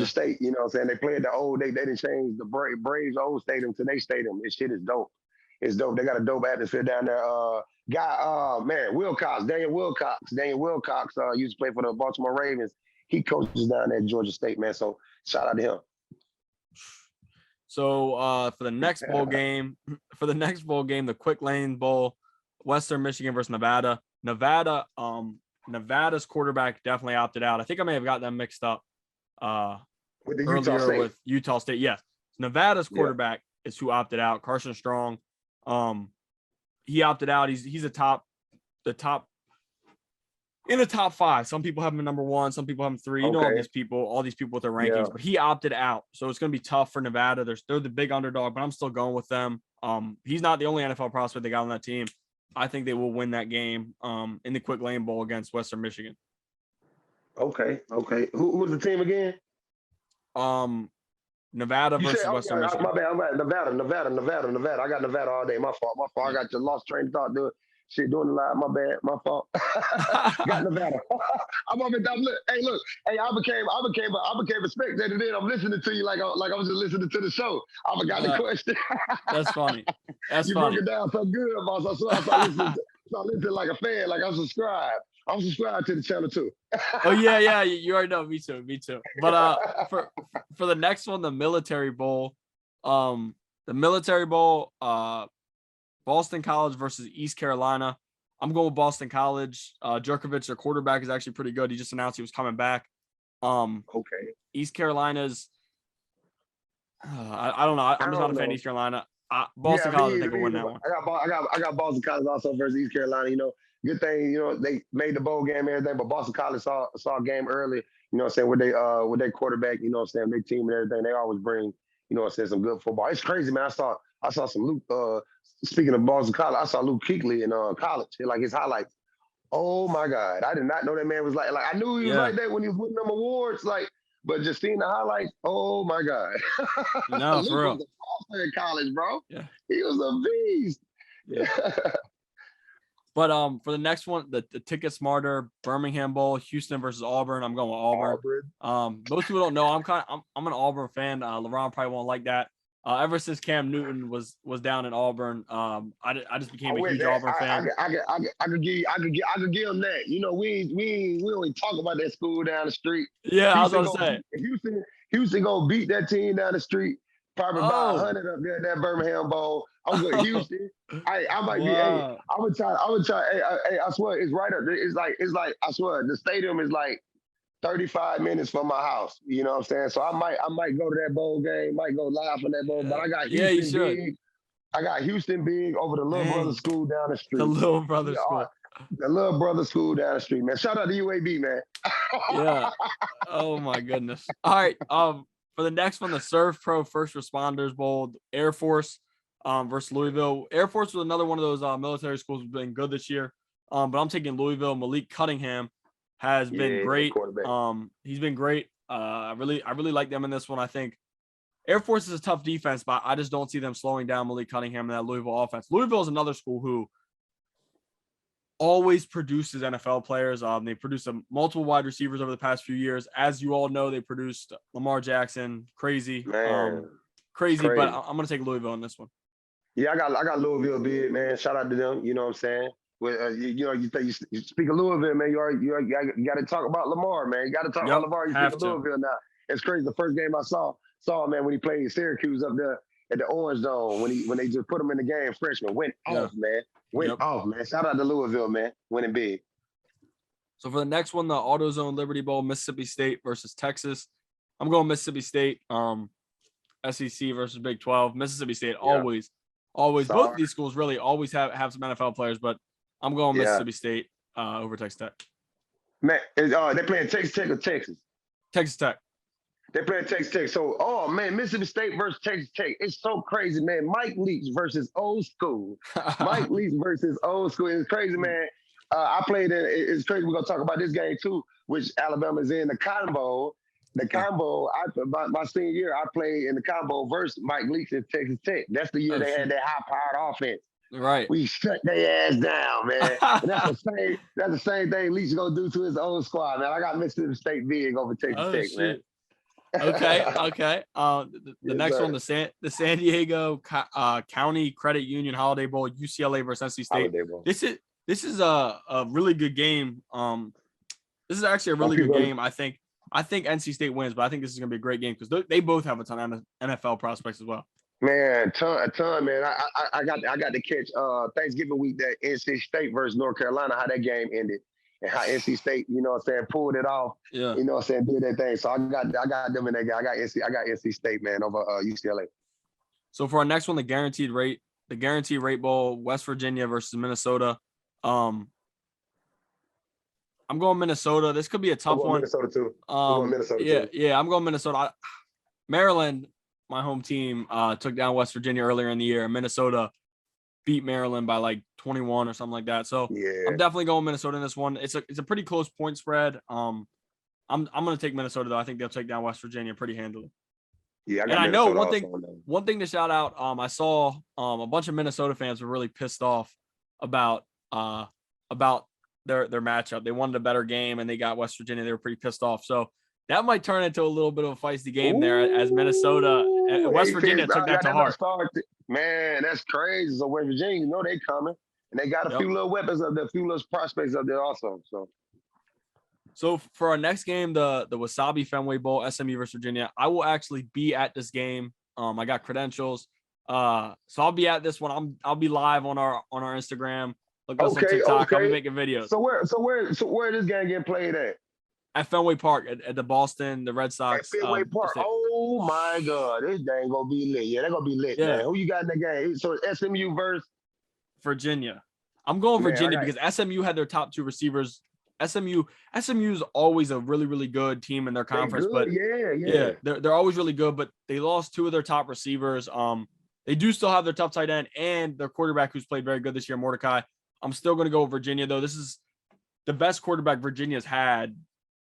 State. You know what I'm saying? They played the old, they didn't change the Braves old stadium to their stadium. This shit is dope. It's dope. They got a dope atmosphere down there. Daniel Wilcox used to play for the Baltimore Ravens. He coaches down there at Georgia State, man. So shout out to him. So for the next bowl game, the Quick Lane Bowl, Western Michigan versus Nevada. Nevada's quarterback definitely opted out. I think I may have got them mixed up with Utah State. Yes, Nevada's quarterback is who opted out. Carson Strong. He opted out. He's in the top 5. Some people have him at number 1. Some people have him 3. You know, all these people with their rankings, but he opted out. So it's going to be tough for Nevada. They're the big underdog, but I'm still going with them. He's not the only NFL prospect they got on that team. I think they will win that game in the Quick Lane Bowl against Western Michigan. Okay. Who was the team again? Nevada versus Western Michigan. My bad. Nevada. I got Nevada all day. My fault. I got your lost train of thought doing the live. My bad. My fault. Got Nevada. I'm up and down. Hey, look. Hey, I became a spectator. Then I'm listening to you like I was just listening to the show. I forgot the question. That's funny. You broke it down so good, boss. I started listening like a fan. Like I'm subscribed. I'm subscribed to the channel too. Oh yeah. You already know. Me too. But for the next one, the Military Bowl. Boston College versus East Carolina. I'm going with Boston College. Jerkovich, their quarterback, is actually pretty good. He just announced he was coming back. East Carolina's. I don't know. I'm just not a fan of East Carolina. Boston College, I think, will win that one. I got Boston College also versus East Carolina. You know, good thing, you know, they made the bowl game and everything, but Boston College saw a game early, you know what I'm saying, with their quarterback, you know what I'm saying, their team and everything. They always bring, you know what I'm saying, some good football. It's crazy, man. I saw I saw some Luke. Speaking of Boston College, I saw Luke Kuechly in college. Like his highlights. Oh my God! I did not know that man was like I knew he was like that when he was winning them awards. Like, but just seeing the highlights. Oh my God! No, Luke for real. was a monster in college, bro. Yeah. He was a beast. Yeah. But for the next one, the Ticket Smarter Birmingham Bowl, Houston versus Auburn. I'm going with Auburn. Most people don't know I'm an Auburn fan. LeBron probably won't like that. Ever since Cam Newton was down in Auburn, I just became a huge Auburn fan. I could give him that. You know, we only talk about that school down the street. Yeah, I was gonna say Houston gonna beat that team down the street. Probably about 100 up there at that Birmingham Bowl. I'm good. Houston. I might be. Hey, I would try. Hey, I swear it's right up there. It's like I swear the stadium is like 35 minutes from my house. You know what I'm saying? So I might go to that bowl game. Might go live from that bowl. But I got Houston big. I got Houston big over the little brother school down the street. The little brother school. The little brother school down the street, man. Shout out to UAB, man. Yeah. Oh my goodness. All right. For the next one, the Serve Pro First Responders Bowl, Air Force versus Louisville. Air Force was another one of those military schools who's been good this year. But I'm taking Louisville. Malik Cunningham has been great. He's been great. I really like them in this one. I think Air Force is a tough defense, but I just don't see them slowing down Malik Cunningham and that Louisville offense. Louisville is another school who always produces NFL players. They produced multiple wide receivers over the past few years. As you all know, they produced Lamar Jackson. Crazy. Crazy. But I'm going to take Louisville in this one. Yeah, I got Louisville big, man. Shout out to them. You know what I'm saying? You speak of Louisville, man. You got to talk about Lamar, man. You got to talk about Lamar. You speak of Louisville now. It's crazy. The first game I saw man when he played Syracuse up there at the Orange Zone when they just put him in the game, freshman went off, man. Off, man. Shout out to Louisville, man. Winning big. So for the next one, the AutoZone Liberty Bowl, Mississippi State versus Texas. I'm going Mississippi State. SEC versus Big 12. Mississippi State always. Both of these schools really always have some NFL players, but I'm going Mississippi State over Texas Tech. Man, they playing Texas Tech or Texas? Texas Tech. They playing Texas Tech. So, Mississippi State versus Texas Tech. It's so crazy, man. Mike Leach versus old school. Mike Leach versus old school. It's crazy, man. I played in. It's crazy. We're gonna talk about this game too, which Alabama's in the Cotton Bowl. The Cotton Bowl. My senior year, I played in the Cotton Bowl versus Mike Leach in Texas Tech. That's the year they had that high-powered offense. Right. We shut their ass down, man. And that's the same thing Leach gonna do to his own squad, man. I got Mississippi State big over Texas Tech, man. Okay. The next one, the San Diego County Credit Union Holiday Bowl, UCLA versus NC State. This is a really good game. This is actually a really good game. I think NC State wins, but I think this is gonna be a great game because they both have a ton of NFL prospects as well. Man, a ton, man. I got to catch Thanksgiving week that NC State versus North Carolina, how that game ended. And how NC State, you know what I'm saying, pulled it off. Yeah. You know what I'm saying, did that thing. So I got them in that game. I got NC State, man, over UCLA. So for our next one, the guaranteed rate bowl, West Virginia versus Minnesota. I'm going Minnesota. This could be a tough one. Minnesota too. I'm going Minnesota. Maryland, my home team, took down West Virginia earlier in the year. Minnesota beat Maryland by like 21 or something like that. So I'm definitely going Minnesota in this one. It's a pretty close point spread. I'm going to take Minnesota though. I think they'll take down West Virginia pretty handily. Yeah, I know one thing to shout out. I saw a bunch of Minnesota fans were really pissed off about their matchup. They wanted a better game and they got West Virginia. They were pretty pissed off. So that might turn into a little bit of a feisty game there as Minnesota and West Virginia took that to heart. Man, that's crazy. So West Virginia, you know they coming. And they got a few little weapons up there, a few little prospects up there also. So for our next game, the Wasabi Fenway Bowl, SMU versus Virginia, I will actually be at this game. I got credentials. So I'll be at this one. I'll be live on our Instagram. Look us on TikTok. I'll be making videos. So where this game getting played at? At Fenway Park at the Boston, the Red Sox. At Fenway Park. Oh my God, this game gonna be lit. Yeah, they're gonna be lit, man. Who you got in that game? So it's SMU versus Virginia. I'm going Virginia because SMU had their top two receivers. SMU is always a really, really good team in their conference, but they're always really good, but they lost two of their top receivers. They do still have their tough tight end and their quarterback who's played very good this year, Mordecai. I'm still going to go with Virginia, though. This is the best quarterback Virginia's had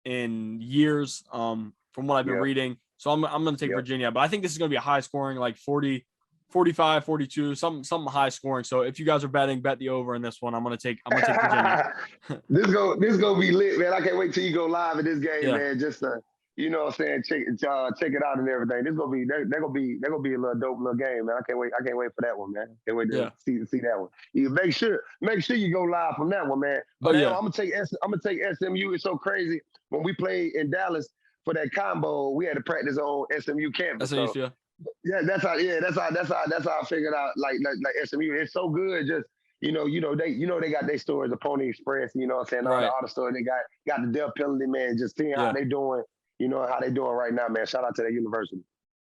in years, from what I've been reading. So I'm going to take Virginia. But I think this is going to be a high scoring, like 40, 45, 42, something high scoring. So if you guys are betting, bet the over in this one. I'm going to take Virginia. this gonna be lit, man. I can't wait till you go live in this game, man. Just you know what I'm saying, check it out and everything. This gonna be they're gonna be a little dope little game, man. I can't wait for that one, man. Can't wait to see that one. You make sure you go live from that one, man. But I'm gonna take SMU. It's so crazy. When we played in Dallas for that combo, we had to practice on SMU campus. That's how you feel. Yeah, that's how I figured out like SMU. It's so good. Just they got their stories, the Pony Express, you know what I'm saying, all the auto stores. They got the death penalty, man. Just seeing how they doing, how they doing right now, man. Shout out to that university.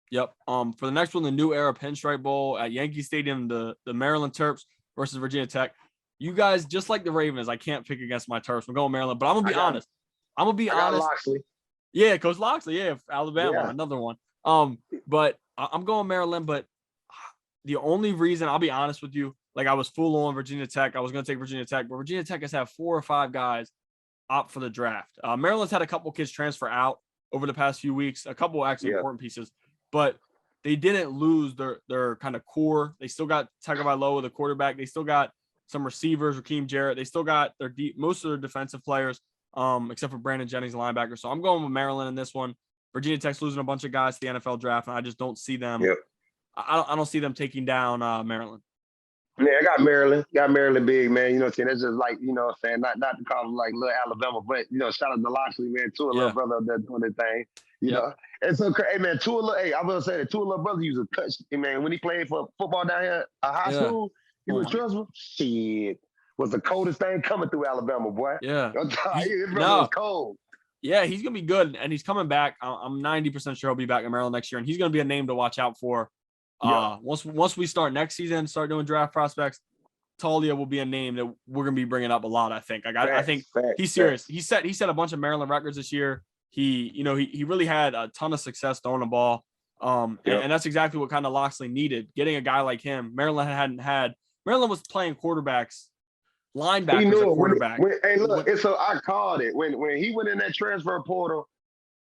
Yep. For the next one, the New Era Pinstripe Bowl at Yankee Stadium, the Maryland Terps versus Virginia Tech. You guys, just like the Ravens, I can't pick against my Terps. I'm going Maryland, but I'm gonna be honest. Loxley. Yeah, Coach Loxley. Yeah, Alabama, another one. But I'm going Maryland. But the only reason, I'll be honest with you, like I was full on Virginia Tech. I was going to take Virginia Tech, but Virginia Tech has had 4 or 5 guys opt for the draft. Maryland's had a couple kids transfer out over the past few weeks, a couple actually important pieces, but they didn't lose their kind of core. They still got Tagovailoa, the quarterback. They still got some receivers, Raheem Jarrett. They still got most of their defensive players, except for Brandon Jennings, linebacker. So I'm going with Maryland in this one. Virginia Tech's losing a bunch of guys to the NFL draft, and I just don't see them. I don't see them taking down Maryland. Yeah, I got Maryland big, man. You know what I'm saying? That's just like, you know what I'm saying, not to call them like little Alabama, but, shout out to Loxley, man, Tua little brother that's doing their thing, you know. And so, hey, man, I will say that Tua little brother used a touch, man, when he played for football down here at high school, he was trustful. Shit, was the coldest thing coming through Alabama, boy. Yeah. His brother was cold. Yeah, he's going to be good, and he's coming back. I'm 90% sure he'll be back in Maryland next year, and he's going to be a name to watch out for. Once we start next season, start doing draft prospects, Talia will be a name that we're going to be bringing up a lot, I think. I think he's serious. He set a bunch of Maryland records this year. He really had a ton of success throwing the ball. And that's exactly what kind of Loxley needed, getting a guy like him. Maryland was playing quarterbacks, linebackers at quarterback. I called it. When he went in that transfer portal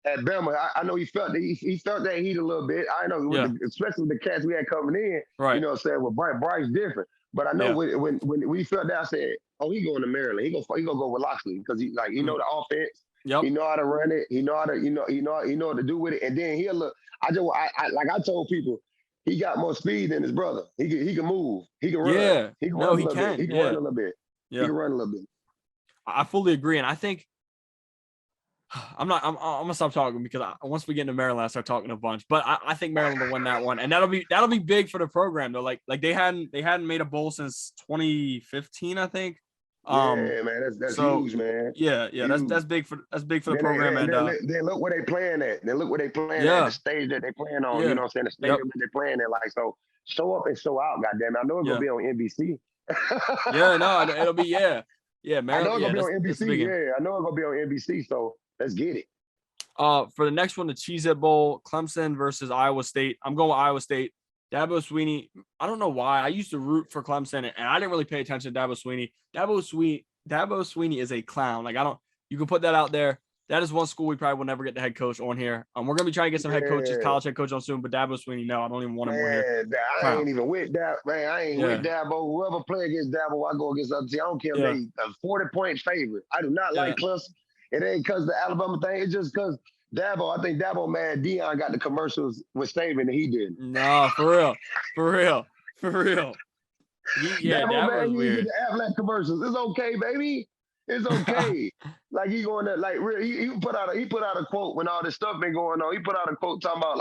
at Bama, I know he felt that heat a little bit. I know, especially with the cats we had coming in, you know what I'm saying, with Bryce different. But I know when we felt that, I said, oh, he going to Maryland. He gonna go with Loxley because he know the offense. He know how to run it. He know how to, he know what to do with it. And then he'll look. I told people, he got more speed than his brother. He can move. He can run. Yeah. He can run a little bit. He can run a little bit. Yeah. He can run a little bit. I fully agree, and I think I'm gonna stop talking because once we get into Maryland, I start talking a bunch. But I think Maryland will win that one, and that'll be big for the program though. Like they hadn't made a bowl since 2015, I think. Man, that's huge, man. Yeah, huge. That's big for the program. And then look where they playing at. Then look where they playing at. The stage that they playing on. You know what I'm saying? The stadium that they playing at. Like, so show up and show out. Goddamn, I know it's gonna be on NBC. It'll be Maryland. I know it's gonna be on NBC. I know it's gonna be on NBC. So let's get it. For the next one, the Cheez-It Bowl, Clemson versus Iowa State. I'm going with Iowa State. Dabo Swinney, I don't know why. I used to root for Clemson, and I didn't really pay attention to Dabo Swinney. Dabo Swinney is a clown. Like, you can put that out there. That is one school we probably will never get the head coach on here. We're going to be trying to get some head coaches, college head coach on soon, but Dabo Swinney, no, I don't even want him on here. I ain't even with Dabo. Man, I ain't with Dabo. Whoever play against Dabo, I go against other team. I don't care if they a 40-point favorite. I do not like Clemson. It ain't because the Alabama thing. It's just because Dabo, I think Dabo, man, Deion got the commercials with Saban and he didn't. No, for real. Dabo, man, he did the Aflac commercials. It's okay, baby. It's okay. Like he going to he put out a quote when all this stuff been going on. He put out a quote talking about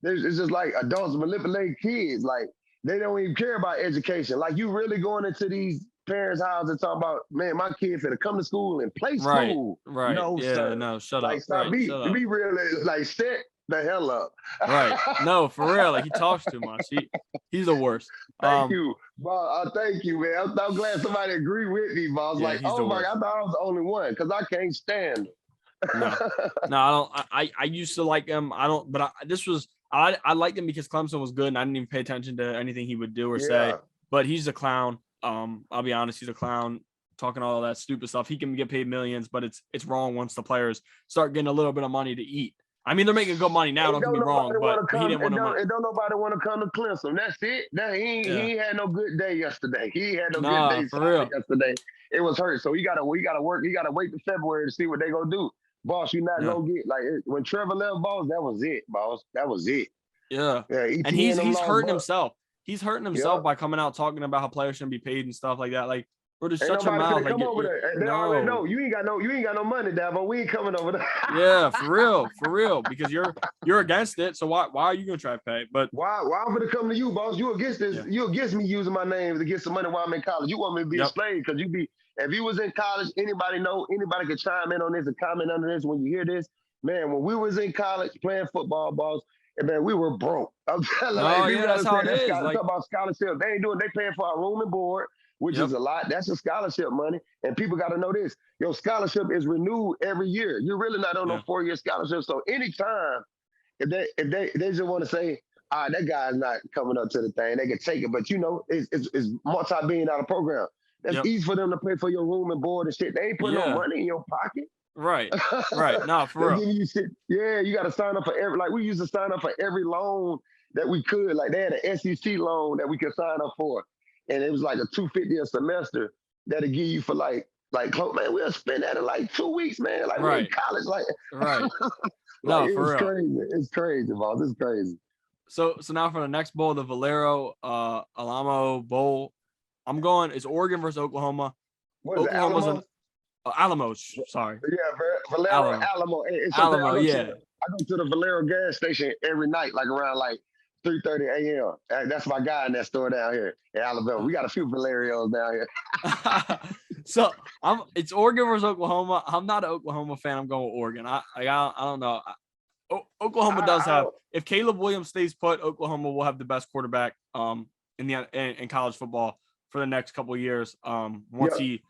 it's just like adults manipulate kids. Like they don't even care about education. Like you really going into these parents' houses and talking about, man, my kid finna come to school and play school. Right. No, sir. No, shut like, up. Stop, be real. Like set the hell up. Right. No, for real. Like he talks too much. He's the worst. Thank you, boss. Thank you, man. I'm glad somebody agreed with me, boss. Like, oh my God, I thought I was the only one because I can't stand him. No, I don't. I used to like him. I don't. But I liked him because Clemson was good, and I didn't even pay attention to anything he would do or say. But he's a clown. I'll be honest, he's a clown. Talking all that stupid stuff. He can get paid millions, but it's wrong once the players start getting a little bit of money to eat. I mean, they're making good money now. Don't get me wrong, but he didn't want to. Don't nobody want to come to Clemson. That's it. He ain't had no good day yesterday. He had no good day for real. yesterday. It was hurt. So we gotta work. You gotta wait to February to see what they gonna do. Boss, you're not gonna get like when Trevor left, boss. That was it, boss. That was it. Yeah. And he's hurting himself. He's hurting himself by coming out talking about how players shouldn't be paid and stuff like that. Like, bro, just shut your mouth. Like, they already know you ain't got no money, Davo. We ain't coming over there. Yeah, for real. Because you're against it. So why are you gonna try to pay? But why I'm gonna come to you, boss? You against this? You against me using my name to get some money while I'm in college? You want me to be a slave? Because if you was in college, anybody could chime in on this and comment under this when you hear this. Man, when we was in college playing football, boss, and man, we were broke. I'm telling you, that's how it is. Talk about scholarship. They paying for our room and board, which is a lot. That's the scholarship money. And people got to know this. Your scholarship is renewed every year. You're really not on no 4-year scholarship. So anytime, if they just want to say, that guy's not coming up to the thing, they can take it. But it's multi-billion-dollar program. That's easy for them to pay for your room and board and shit. They ain't putting no money in your pocket. Right. No, for real. You got to sign up for we used to sign up for every loan that we could. Like they had an SEC loan that we could sign up for. And it was like a $250 a semester that'll give you for like, man, we'll spend that in like 2 weeks, man. Like we're in college. Like, No, for real. Crazy. It's crazy, boss. It's crazy. So now for the next bowl, the Valero Alamo Bowl, I'm going, it's Oregon versus Oklahoma. What is Oklahoma's Alamos, sorry. Yeah, Valero Alamo. Alamo, I go to the Valero gas station every night, like around 3:30 a.m. That's my guy in that store down here in Alabama. We got a few Valerios down here. So it's Oregon versus Oklahoma. I'm not an Oklahoma fan. I'm going with Oregon. I don't know. Oklahoma does have. If Caleb Williams stays put, Oklahoma will have the best quarterback in college football for the next couple of years. Once he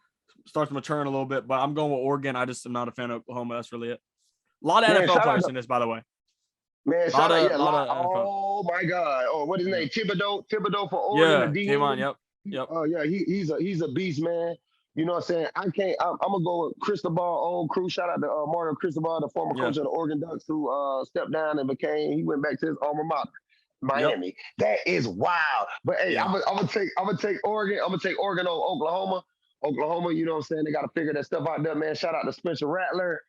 starts maturing a little bit, but I'm going with Oregon. I just am not a fan of Oklahoma. That's really it. A lot of NFL players in this, by the way. Man, oh my God! Oh, what is his name? Thibodeau for Oregon. Yeah, came on. Yep. Oh yeah, he's a beast, man. You know what I'm saying? I'm gonna go with Cristobal, old crew. Shout out to Mario Cristobal, the former coach of the Oregon Ducks, who stepped down and he went back to his alma mater, Miami. Yep. That is wild. But hey, I'm gonna take Oregon. I'm gonna take Oregon over Oklahoma. Oklahoma, you know what I'm saying? They got to figure that stuff out there, man. Shout out to Spencer Rattler,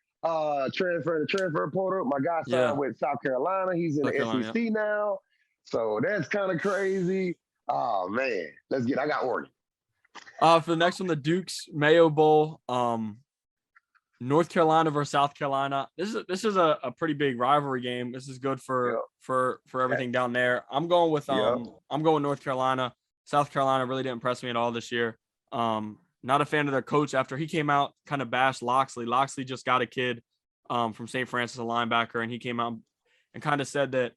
transfer portal. My guy signed with South Carolina. He's in the SEC now. So that's kind of crazy. Oh, man. I got Oregon. For the next one, the Duke's Mayo Bowl, North Carolina versus South Carolina. This is a pretty big rivalry game. This is good for everything down there. I'm going with North Carolina. South Carolina really didn't impress me at all this year. Not a fan of their coach after he came out, kind of bashed Loxley. Loxley just got a kid from St. Francis, a linebacker, and he came out and kind of said that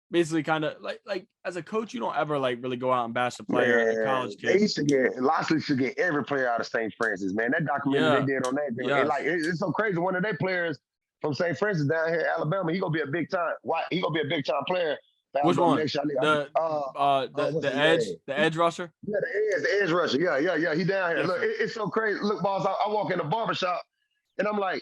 basically kind of like as a coach, you don't ever really go out and bash the player, college kid. Loxley should get every player out of St. Francis, man. That documentary they did on that thing. It's so crazy. One of their players from St. Francis down here in Alabama, he gonna be a big time. He gonna be a big time player. Which one? The edge rusher? Yeah, the edge rusher. Yeah. He down here. Look, it's so crazy. Look, boss, I walk in the barbershop and I'm like,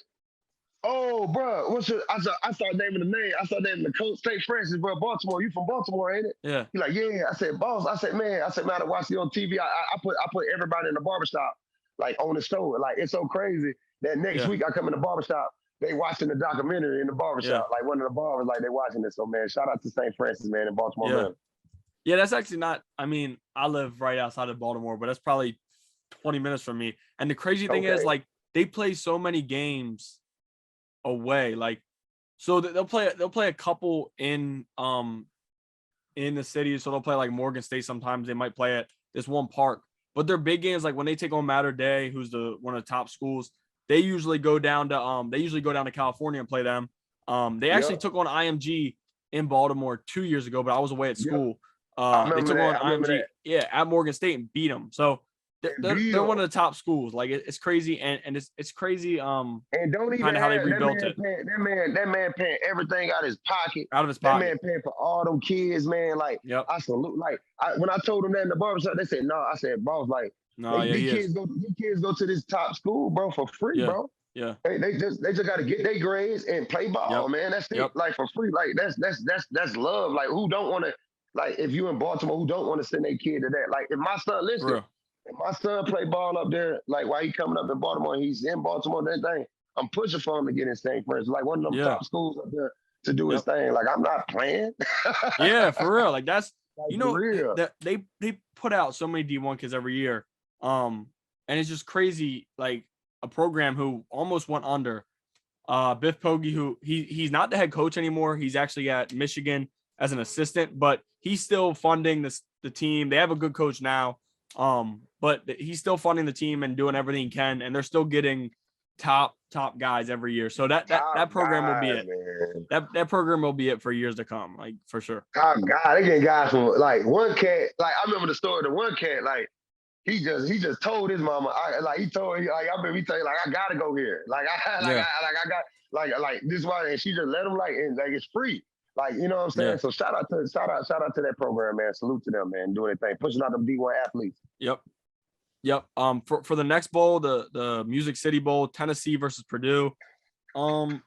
oh, bro, I started naming the name. I started naming the coach, St. Francis, bro, Baltimore. You from Baltimore, ain't it? Yeah. He's like, yeah. I said, boss, man, I watched you on TV. I put everybody in the barbershop, on the show. It's so crazy that next week I come in the barbershop, they watching the documentary in the barbershop, one of the barbers, they watching it. So, man, shout out to St. Francis, man, in Baltimore, man. Yeah, that's actually not, I live right outside of Baltimore, but that's probably 20 minutes from me. And the crazy thing is, they play so many games away. So they'll play a couple in the city. So they'll play Morgan State sometimes. They might play at this one park. But their big games, when they take on Mater Dei, who's one of the top schools, they usually go down to California and play them. They actually took on IMG in Baltimore 2 years ago, but I was away at school. They took on IMG at Morgan State and beat them. So they're one of the top schools. Like it's crazy, and it's crazy. And don't even kind of how they have rebuilt it. That man paying everything out of his pocket. Out of his pocket. That man paying for all them kids, man. Like I salute. Like when I told them that in the barbershop, they said no. I said, boss, like these kids go to this top school, bro, for free, bro. Yeah. They just got to get their grades and play ball, man. That's it. Like for free. Like that's love. Like who don't want to, like if you in Baltimore, who don't want to send their kid to that? Like if my son if my son play ball up there, like while he coming up in Baltimore, and he's in Baltimore, that thing, I'm pushing for him to get in St. Francis, like one of them top schools up there to do his thing. Like I'm not playing. Yeah, for real. Like that's like, they put out so many D1 kids every year. And it's just crazy. Like a program who almost went under. Biff Poggi, who he's not the head coach anymore. He's actually at Michigan as an assistant, but he's still funding the team. They have a good coach now. But he's still funding the team and doing everything he can, and they're still getting top guys every year. So that program will be it. Man. That program will be it for years to come, like for sure. Top guy, they getting guys from like one cat. Like I remember the story. The one cat, like he just told his mama. I remember he tell you like I gotta go here. Like I got this is why, and she just let him and it's free. Like, you know what I'm saying? Yeah. So shout out to that program, man. Salute to them, man. Doing their thing, pushing out them D1 athletes. Yep. For the next bowl, the Music City Bowl, Tennessee versus Purdue. I'm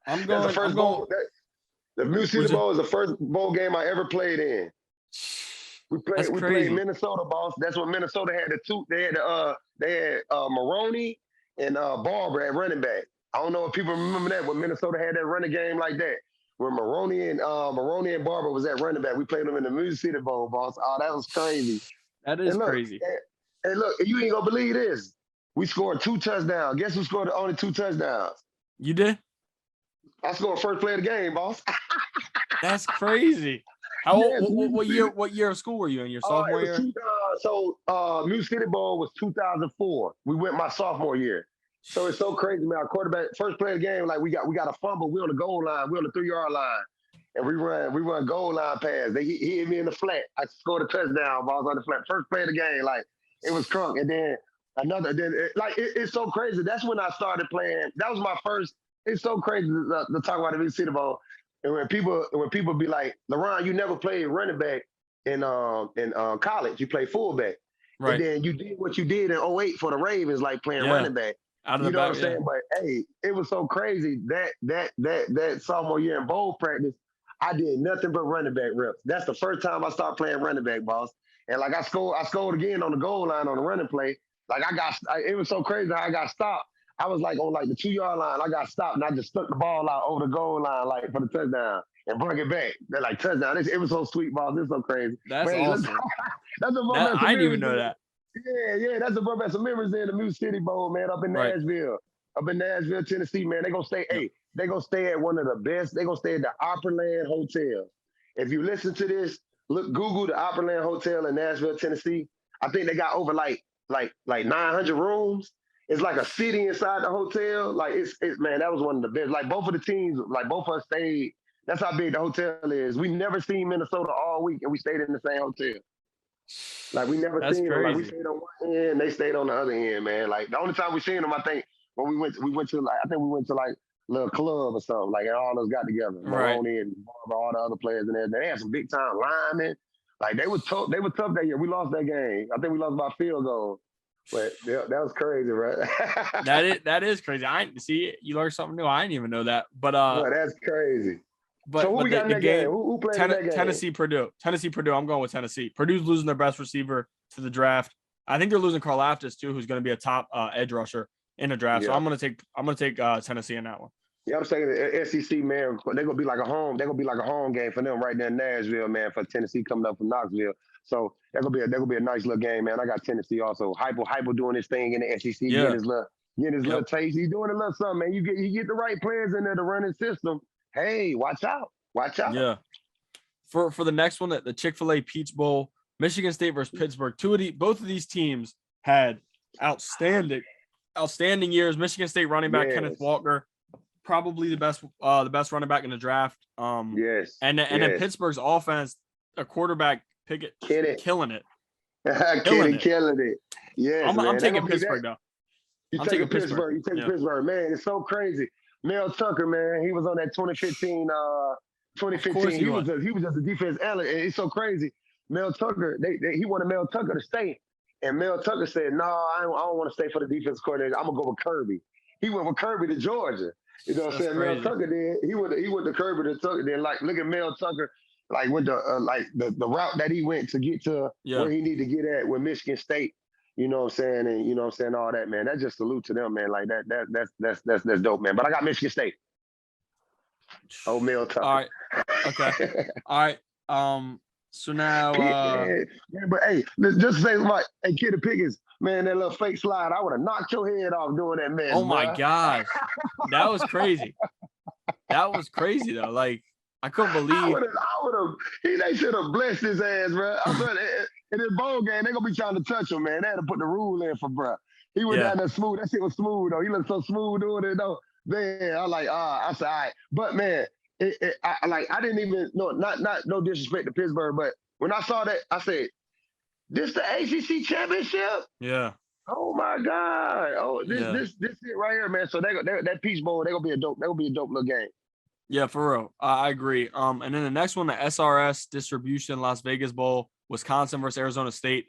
going. The first bowl. The Music City Bowl is the first bowl game I ever played in. We played Minnesota, boss. That's what Minnesota had They had Maroney and Barber at running back. I don't know if people remember that, but Minnesota had that running game like that. Where Maroney and Barber was at running back. We played them in the Music City Bowl, boss. Oh, that was crazy. That is crazy. And look, you ain't gonna believe this. We scored 2 touchdowns. Guess who scored the only 2 touchdowns? You did? I scored first play of the game, boss. That's crazy. What year of school were you in? Your sophomore year? Music City Bowl was 2004. We went my sophomore year. So it's so crazy, man. Our quarterback, first play of the game, like we got a fumble. We on the goal line. We on the 3-yard line, and we run goal line pass. He hit me in the flat. I scored a touchdown. Balls on the flat. First play of the game, like it was crunk. And then it's so crazy. That's when I started playing. That was my first. It's so crazy to talk about the Music City Bowl. And when people be like, LeRon, you never played running back in college. You played fullback. Right. And then you did what you did in 2008 for the Ravens, like playing running back. You know what I'm saying? But hey, it was so crazy that sophomore year in bowl practice, I did nothing but running back reps. That's the first time I started playing running back, boss. And like I scored again on the goal line on the running play. Like it was so crazy how I got stopped. I was like on like the 2-yard line. I got stopped and I just stuck the ball out over the goal line like for the touchdown and brought it back. They're like touchdown. It was so sweet, boss. This is so crazy. That's awesome. I didn't even know that. Yeah, that's a brother. Some memories in the Music City Bowl, man, up in Nashville. Up in Nashville, Tennessee, man. They're gonna stay, they're gonna stay at one of the best. They're gonna stay at the Opryland Hotel. If you listen to this, Google the Opryland Hotel in Nashville, Tennessee. I think they got over like 900 rooms. It's like a city inside the hotel. Like it's man, that was one of the best. Like both of the teams, like both of us stayed. That's how big the hotel is. We never seen Minnesota all week, and we stayed in the same hotel. Like we never seen them. Like we stayed on one end, they stayed on the other end, man. Like the only time we seen them, I think, when we went to like a little club or something. Like and all of us got together. Maroney and Barber, all the other players in there. They had some big time linemen. Like they were tough. They were tough that year. We lost that game. I think we lost by field goal. But that was crazy, right? that is crazy. I see you learned something new. I didn't even know that. But that's crazy. But so who we got in that game? Who played in that game? Tennessee, Purdue. I'm going with Tennessee. Purdue's losing their best receiver to the draft. I think they're losing Carl Aftis too, who's going to be a top edge rusher in the draft. Yeah. So I'm going to take Tennessee in that one. Yeah, I'm saying the SEC, man, they're going to be like a home. They're going to be like a home game for them right there in Nashville, man, for Tennessee coming up from Knoxville. So they're going to be a nice little game, man. I got Tennessee also. Hypo doing his thing in the SEC, getting his little taste. He's doing a little something, man. You get the right players in there to run his system. Hey, watch out. Yeah. For the next one, the Chick-fil-A Peach Bowl, Michigan State versus Pittsburgh. Both of these teams had outstanding years. Michigan State running back Kenneth Walker, probably the best running back in the draft. And then Pittsburgh's offense, a quarterback Pickett killing it. Killing it. Yes, I'm man. They're taking gonna be Pittsburgh that. though. You I'm taking taking Pittsburgh. Pittsburgh. You taking Yeah. Pittsburgh. Man, it's so crazy. Mel Tucker, man, he was on that 2015. Of course 2015. he was. He was just a defense analyst, and it's so crazy. Mel Tucker, he wanted Mel Tucker to stay, and Mel Tucker said, "No, I don't want to stay for the defense coordinator. I'm gonna go with Kirby." He went with Kirby to Georgia. You know what I'm That's saying? crazy. Mel Tucker did. He went to Kirby to Tucker. Then like look at Mel Tucker, like with the route that he went to get to where he needed to get at with Michigan State. You know what I'm saying? And you know what I'm saying, all that, man. That just salute to them, man. Like that's dope, man. But I got Michigan State. Oh, Mel Tucker. All right. Okay. All right. So now but hey, just say like, hey, Kid Pickens, man, that little fake slide, I would have knocked your head off doing that, man. oh my gosh. That was crazy. That was crazy though. Like I couldn't believe They should have blessed his ass, bro. In this bowl game, they're gonna be trying to touch him, man. They had to put the rule in for bro. He went down there smooth. That shit was smooth though. He looked so smooth doing it though. Man, I like, I said, all right. But man, I didn't even not no disrespect to Pittsburgh, but when I saw that, I said, this the ACC championship? Yeah. Oh my God. Oh, this it right here, man. So that Peach Bowl, they're gonna be a dope little game. Yeah, for real. I agree. And then the next one, the SRS Distribution Las Vegas Bowl, Wisconsin versus Arizona State.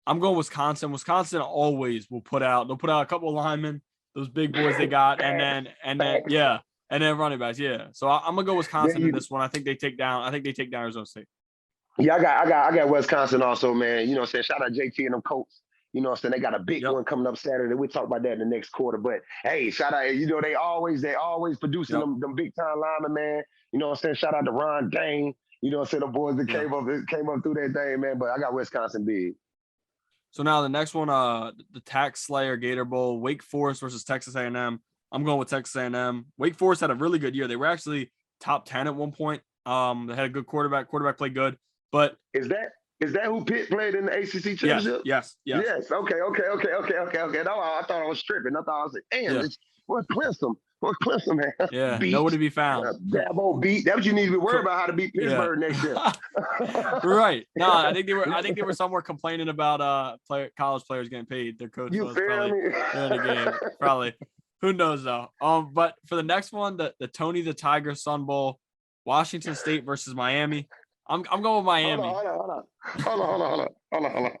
I'm going Wisconsin. Wisconsin always will put out a couple of linemen, those big boys they got, and then running backs. Yeah. So I'm gonna go Wisconsin in this one. I think they take down Arizona State. Yeah, I got Wisconsin also, man. You know what I'm saying? Shout out JT and them Colts. You know what I'm saying? They got a big one coming up Saturday. We'll talk about that in the next quarter. But hey, shout out, you know, they always producing them big time linemen, man. You know what I'm saying? Shout out to Ron Dane. You know what I'm saying? The boys that came up through that day, man. But I got Wisconsin big. So now the next one, the Tax Slayer Gator Bowl, Wake Forest versus Texas A&M. I'm going with Texas A&M. Wake Forest had a really good year. They were actually top 10 at one point. They had a good quarterback. Quarterback played good. But is that who Pitt played in the ACC championship? Yes. Okay. No, I thought I was tripping. I thought I was like, damn, where's Clemson? Where's Clemson, man? Yeah, nowhere to be found. Dabo beat. That's what you need to be worried about, how to beat Pittsburgh next year. Right. No, I think they were somewhere complaining about college players getting paid. Their coach was probably in the game. Probably. Who knows though? But for the next one, the Tony the Tiger Sun Bowl, Washington State versus Miami. I'm going with Miami. Hold on.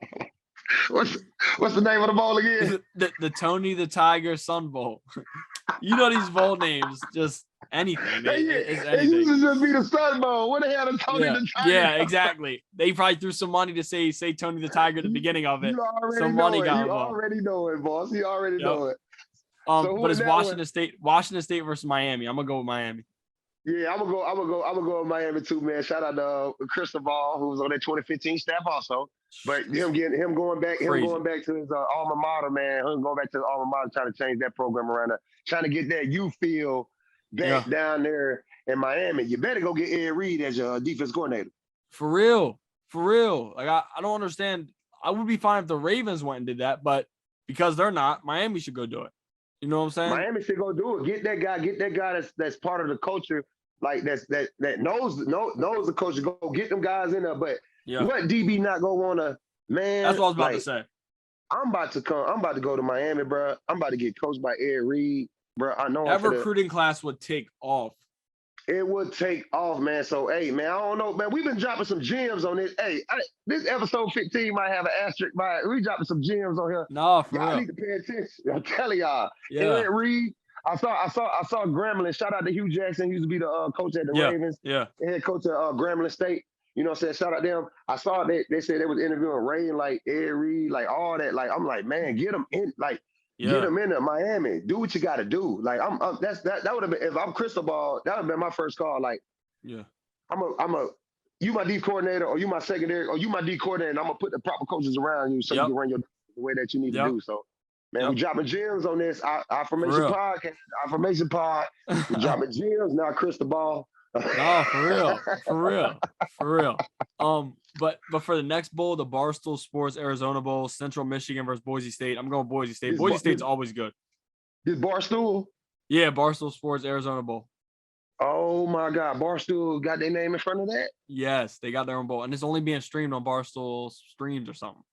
What's the name of the bowl again? The Tony the Tiger Sun Bowl. You know these bowl names, just anything. It's anything. It used to just be the Sun Bowl. What the hell is Tony the Tiger? Yeah, exactly. They probably threw some money to say Tony the Tiger at the beginning of it. Some money got involved. You already know it, boss. You already know it. But it's Washington State versus Miami. I'm gonna go with Miami. Yeah, I'm gonna go with Miami too, man. Shout out to Cristobal, who was on that 2015 staff also. But him going back to his alma mater, man. Him going back to his alma mater, trying to change that program around, trying to get that you feel back down there in Miami. You better go get Ed Reed as your defense coordinator. For real. Like I don't understand. I would be fine if the Ravens went and did that, but because they're not, Miami should go do it. You know what I'm saying? Miami should go do it. Get that guy that's part of the culture. Like that knows the culture. Go get them guys in there. But what DB not gonna wanna, man? That's what I was about to say. I'm about to go to Miami, bro. I'm about to get coached by Ed Reed, bro. I know that recruiting class would take off. It would take off, man. So, hey, man, I don't know, man. We've been dropping some gems on this. Hey, this episode 15 might have an asterisk. We dropping some gems on here. No, for y'all real. need to pay attention. I'm telling y'all. Yeah. Ed Reed. I saw Grambling. Shout out to Hugh Jackson. He used to be the coach at the Ravens. Yeah. Head coach at Grambling State. You know what I'm saying? Shout out to them. I saw they said they was interviewing Ray, like Ed Reed, like all that. Like I'm like, man, get them in, like get them into Miami. Do what you got to do. Like that would have been, if I'm Cristobal, that would have been my first call. Like, you my D coordinator, or you my secondary, or you my D coordinator, and I'm gonna put the proper coaches around you so you can run your the way that you need to do. So. Man, we dropping gems on this affirmation podcast. Affirmation pod. We dropping gems now. Cristobal. No, for real. But for the next bowl, the Barstool Sports Arizona Bowl, Central Michigan versus Boise State. I'm going Boise State. Boise State's always good. This Barstool? Yeah, Barstool Sports Arizona Bowl. Oh my God, Barstool got their name in front of that? Yes, they got their own bowl, and it's only being streamed on Barstool Streams or something.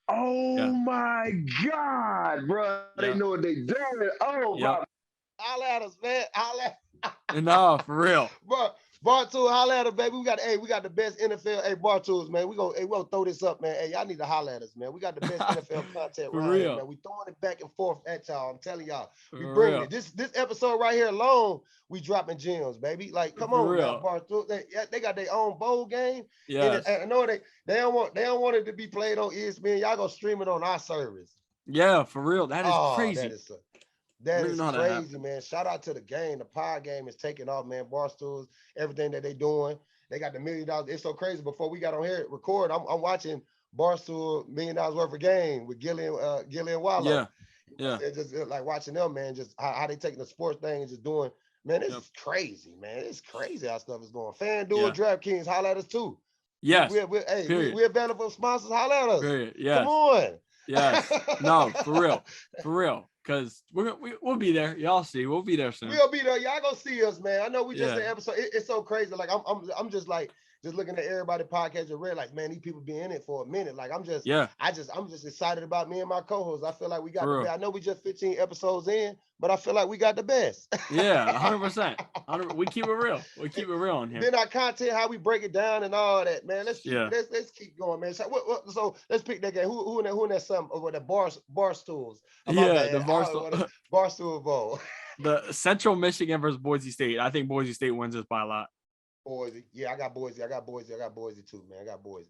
Oh Yeah. my God, bro. They Yeah. know what they doing. Oh Yep. my. Holla at us, man. Holla. No, for real. Bro, Bartools, holla at us, baby. We got the best NFL. Hey, Bartools, man. We gonna throw this up, man. Hey, y'all need to holla at us, man. We got the best NFL content For right here, real. man. We throwing it back and forth at y'all. I'm telling y'all, we For bringing real. it. This episode right here alone, we dropping gems, baby. Like, come For on now, real. Bartools. They got their own bowl game. Yes. And I know they don't want it to be played on ESPN. Y'all gonna stream it on our service. Yeah, for real. That is Oh, crazy. that I don't is even know how that crazy, happened. man. Shout out to the game. The pod game is taking off, man. Barstools, everything that they doing. They got the $1 million. It's so crazy. Before we got on here record, I'm watching Barstool $1 million worth of game with Gillian Wallow. Yeah. Yeah. It's just like watching them, man. Just how they taking the sports thing and just doing. Man, this Yep. is crazy, man. It's crazy how stuff is going. FanDuel, Yeah. DraftKings, holla at us too. Yes. We're available for sponsors. Holla at us. Period. Yes. Come on. Yes. No, for real. For real. Because we'll be there. Y'all see. We'll be there soon. We'll be there. Y'all gonna see us, man. I know we just Yeah. an episode. It's so crazy. Like I'm just like looking at everybody podcast and real like, man, these people be in it for a minute. Like I'm just excited about me and my co-hosts. I feel like we got For the real. best. I know we just 15 episodes in, but I feel like we got the best. Yeah, 100%. We keep it real. We keep it real in here. Then our content, how we break it down and all that, man. Let's Yeah. keep going, man. So let's pick that game. Who in that some over the bar stools? Yeah, the Barstool Bowl. the Central Michigan versus Boise State. I think Boise State wins this by a lot. Boise. Yeah, I got Boise. I got Boise too, man. I got Boise.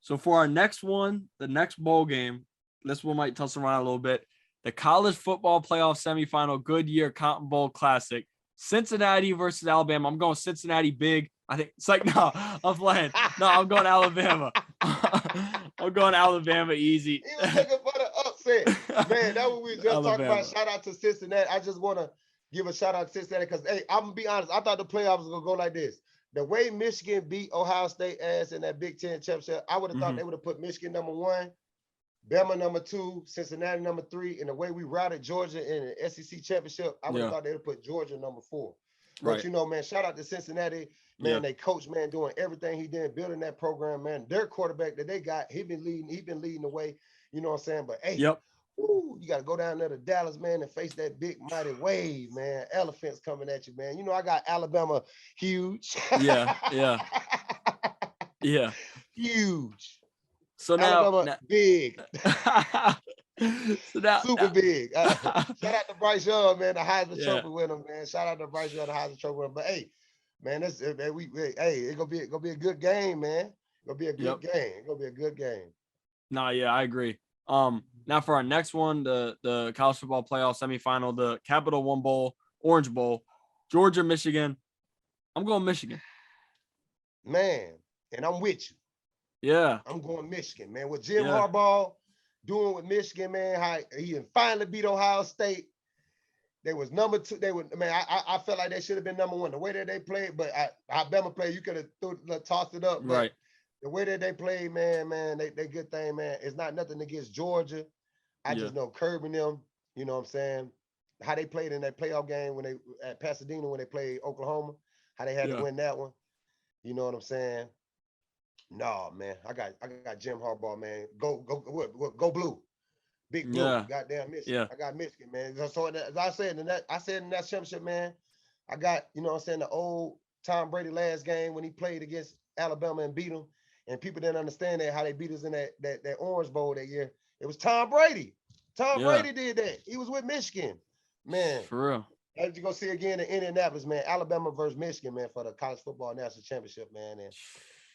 So for our next one, the next bowl game, this one might tussle around a little bit. The college football playoff semifinal, Goodyear Cotton Bowl Classic, Cincinnati versus Alabama. I'm going Cincinnati big. I think it's like, no, I'm playing. No, I'm going Alabama. I'm going Alabama easy. He was looking for the upset. Man, that's what we just talking about. Shout out to Cincinnati. I just want to give a shout out to Cincinnati because, hey, I'm going to be honest. I thought the playoffs was going to go like this. The way Michigan beat Ohio State ass in that Big Ten championship, I would have thought they would have put Michigan number 1, Bama number 2, Cincinnati number 3, and the way we routed Georgia in the SEC championship, I would have thought they would put Georgia number 4. But you know, man, shout out to Cincinnati, man. They coach, man, doing everything he did, building that program, man. Their quarterback that they got, he been leading the way. You know what I'm saying? But hey, you got to go down there to Dallas, man, and face that big mighty wave, man. Elephants coming at you, man. You know, I got Alabama huge. Yeah. Huge. So now big. So now super big. Shout out to Bryce Young, man. The Heisman Trophy winner, man. Shout out to Bryce Young, the Heisman Trophy winner. But hey, man, it's gonna be a good game, man. It's gonna be a good game. It's gonna be a good game. No, yeah, I agree. Now for our next one, the college football playoff semifinal, the Capital One Bowl, Orange Bowl, Georgia, Michigan. I'm going Michigan. Man, and I'm with you. Yeah. I'm going Michigan, man. With Jim Harbaugh doing with Michigan, man, how he finally beat Ohio State. They was number 2. I felt like they should have been number 1. The way that they played, but Alabama played, you could have tossed it up. But right. The way that they played, man, they good thing, man. It's not nothing against Georgia. I just know curbing them, you know what I'm saying? How they played in that playoff game when they at Pasadena when they played Oklahoma, how they had to win that one. You know what I'm saying? No, man. I got Jim Harbaugh, man. Go blue. Big blue. Goddamn Michigan. I got Michigan, man. So as I said in that championship, man, I got, you know what I'm saying, the old Tom Brady last game when he played against Alabama and beat them. And people didn't understand that how they beat us in that Orange Bowl that year. It was Tom Brady. Tom Brady did that. He was with Michigan. Man. For real. As you go see again in Indianapolis, man, Alabama versus Michigan, man, for the college football national championship, man. And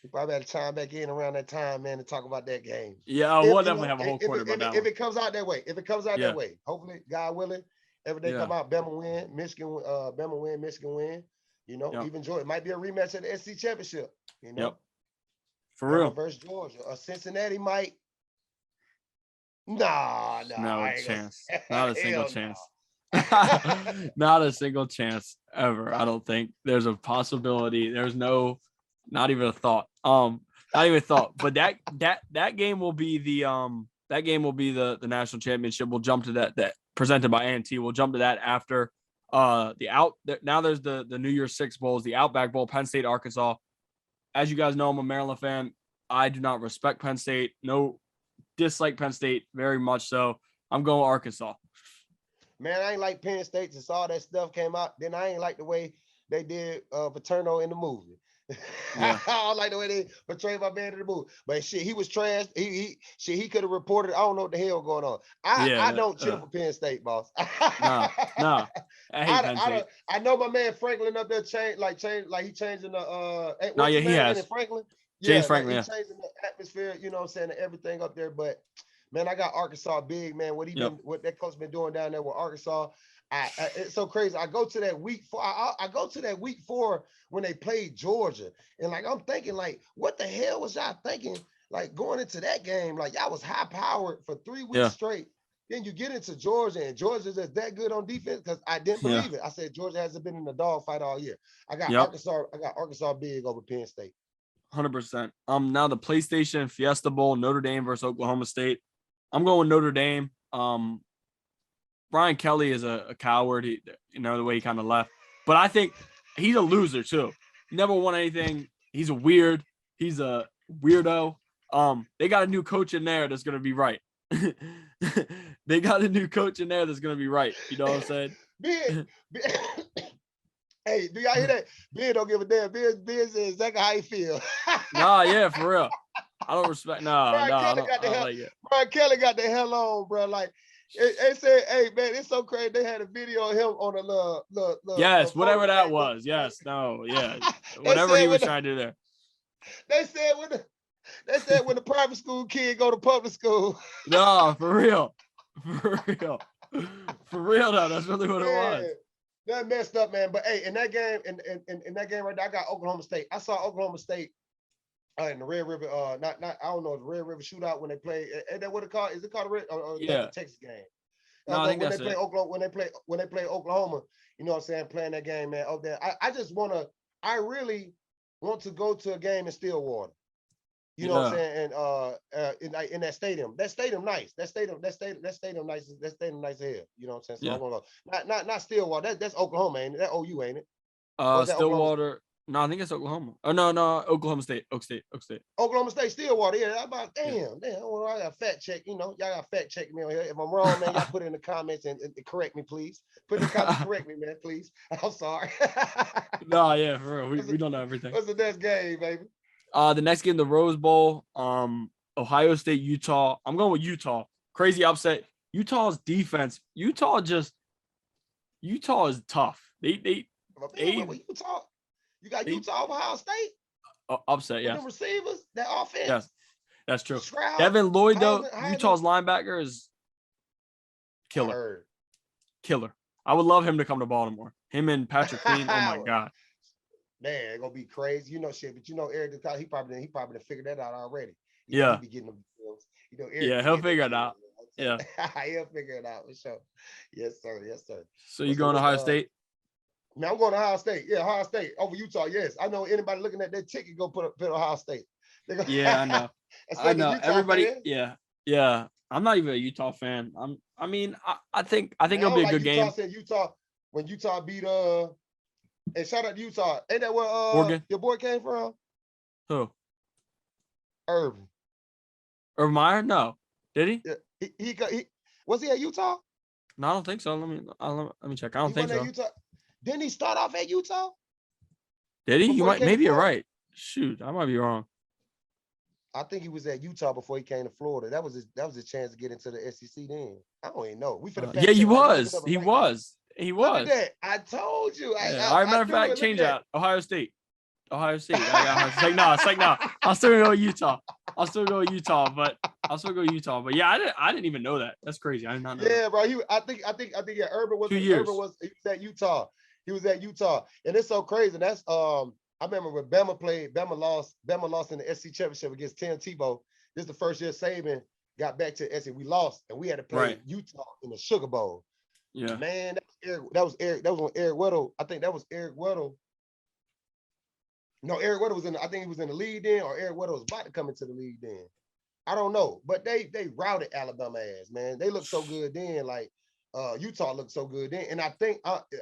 we probably had to chime back in around that time, man, to talk about that game. Yeah, we'll definitely have a whole quarter about that. If it comes out that way, that way, hopefully, God willing, everything come out, Bama win, Michigan win. You know, even Georgia. It might be a rematch of the SEC championship. You know, for Bama real. Versus Georgia, or Cincinnati might. No chance. Not a single chance. Not a single chance ever. I don't think there's a possibility. There's not even a thought. Not even a thought. But that game will be the national championship. We'll jump to that presented by A&T. We'll jump to that after now there's the New Year's Six bowls, the Outback Bowl, Penn State, Arkansas. As you guys know, I'm a Maryland fan. I do not respect Penn State. No dislike Penn State very much. So I'm going Arkansas. Man, I ain't like Penn State since all that stuff came out. Then I ain't like the way they did Paterno in the movie. Yeah. I don't like the way they portrayed my man in the movie. But shit, he was trash. He could have reported. I don't know what the hell going on. I don't chill for Penn State, boss. No. I hate Penn State. I know my man Franklin up there changed he changing the he has. Franklin. James Franklin, he changing the atmosphere, you know what I'm saying, and everything up there. But man, I got Arkansas big, man. What that coach been doing down there with Arkansas. It's so crazy. I go to that week 4. I go to that week 4 when they played Georgia, and like I'm thinking, like, what the hell was y'all thinking? Like going into that game, like y'all was high powered for 3 weeks straight. Then you get into Georgia, and Georgia's just that good on defense because I didn't believe it. I said Georgia hasn't been in the dogfight all year. I got Arkansas. I got Arkansas big over Penn State. 100%. Now the PlayStation Fiesta Bowl, Notre Dame versus Oklahoma State. I'm going Notre Dame. Brian Kelly is a coward. The way he kind of left. But I think he's a loser too. He never won anything. He's a weird. He's a weirdo. They got a new coach in there that's gonna be right. They got a new coach in there that's gonna be right. You know what I'm saying? Hey, do y'all hear that? Ben don't give a damn. Ben says exactly how he feel. Yeah, for real. I don't respect. I don't like it. Brian Kelly got the hell on, bro. Like, they said, hey, man, it's so crazy. They had a video of him on a little yes, whatever that was. Yes, no, yeah. Whatever he was trying to do there. They said when the private school kid go to public school. No, for real. For real, though. That's really what it was. That messed up, man. But hey, in that game, in that game right there, I got Oklahoma State. I saw Oklahoma State in the Red River. I don't know, the Red River shootout when they play. Ain't that what it called? Is it called the Red? The Texas game? No, I think when that's they play Oklahoma. When they play Oklahoma, you know what I'm saying? Playing that game, man. Up there, I really want to go to a game in Stillwater. You know what I'm saying? And in that stadium. That stadium nice. That stadium nice. That stadium nice as hell. You know what I'm saying? So I'm gonna go. Not Stillwater. That's Oklahoma, ain't it? That OU, ain't it? Stillwater. No, I think it's Oklahoma. Oh no, Oklahoma State. Oak State. Oklahoma State, Stillwater. Yeah, I'm about damn. Well, I got fact check. You know, y'all got fact check me on here. If I'm wrong, man, y'all put it in the comments and correct me, please. Put in the comments, correct me, man, please. I'm sorry. No, yeah, for real. We don't know everything. What's the next game, baby? The next game, the Rose Bowl, Ohio State, Utah. I'm going with Utah. Crazy upset. Utah's defense. Utah is tough. They Utah. You got Utah, Ohio State. Upset, yeah. The receivers, that offense. Yes, that's true. Stroud, Devin Lloyd, though, Utah's linebacker is killer. Killer. I would love him to come to Baltimore. Him and Patrick Queen. Oh my God. Man, it's gonna be crazy. You know shit, but you know Eric, he probably figured that out already. He be getting them deals. You know, Eric, he'll figure it out. Yeah. He'll figure it out for sure. Yes, sir. So you going to Ohio State? Man, I'm going to Ohio State. Yeah, Ohio State over Utah. Yes, I know anybody looking at that ticket go put Ohio State. Yeah, I know. I know everybody. Fan. Yeah. I'm not even a Utah fan. I think it'll be a good game. When Utah beat and shout out to Utah. Ain't that where Oregon? Your boy came from? Who? Urban Meyer? No. Did he? Yeah. He was he at Utah? No, I don't think so. Let me check. I don't think so. Utah. Didn't he start off at Utah? Did he? Maybe you're right. Shoot, I might be wrong. I think he was at Utah before he came to Florida. That was his chance to get into the SEC then. I don't even know. He was. He was. I told you. Matter of fact, change that. Ohio State. It's like no. I'll still go Utah. But yeah, I didn't even know that. That's crazy. I did not know. Yeah, bro. I think Urban was 2 years. Urban was at Utah. He was at Utah, and it's so crazy. That's I remember when Bama lost in the SEC championship against Tim Tebow. This is the first year Saban got back to SEC. We lost, and we had to play Utah in the Sugar Bowl. Yeah, man, that was when Eric Weddle. I think that was Eric Weddle. No, Eric Weddle was I think he was in the league then, or Eric Weddle was about to come into the league then. I don't know, but they routed Alabama ass, man. They looked so good then, like Utah looked so good then. And I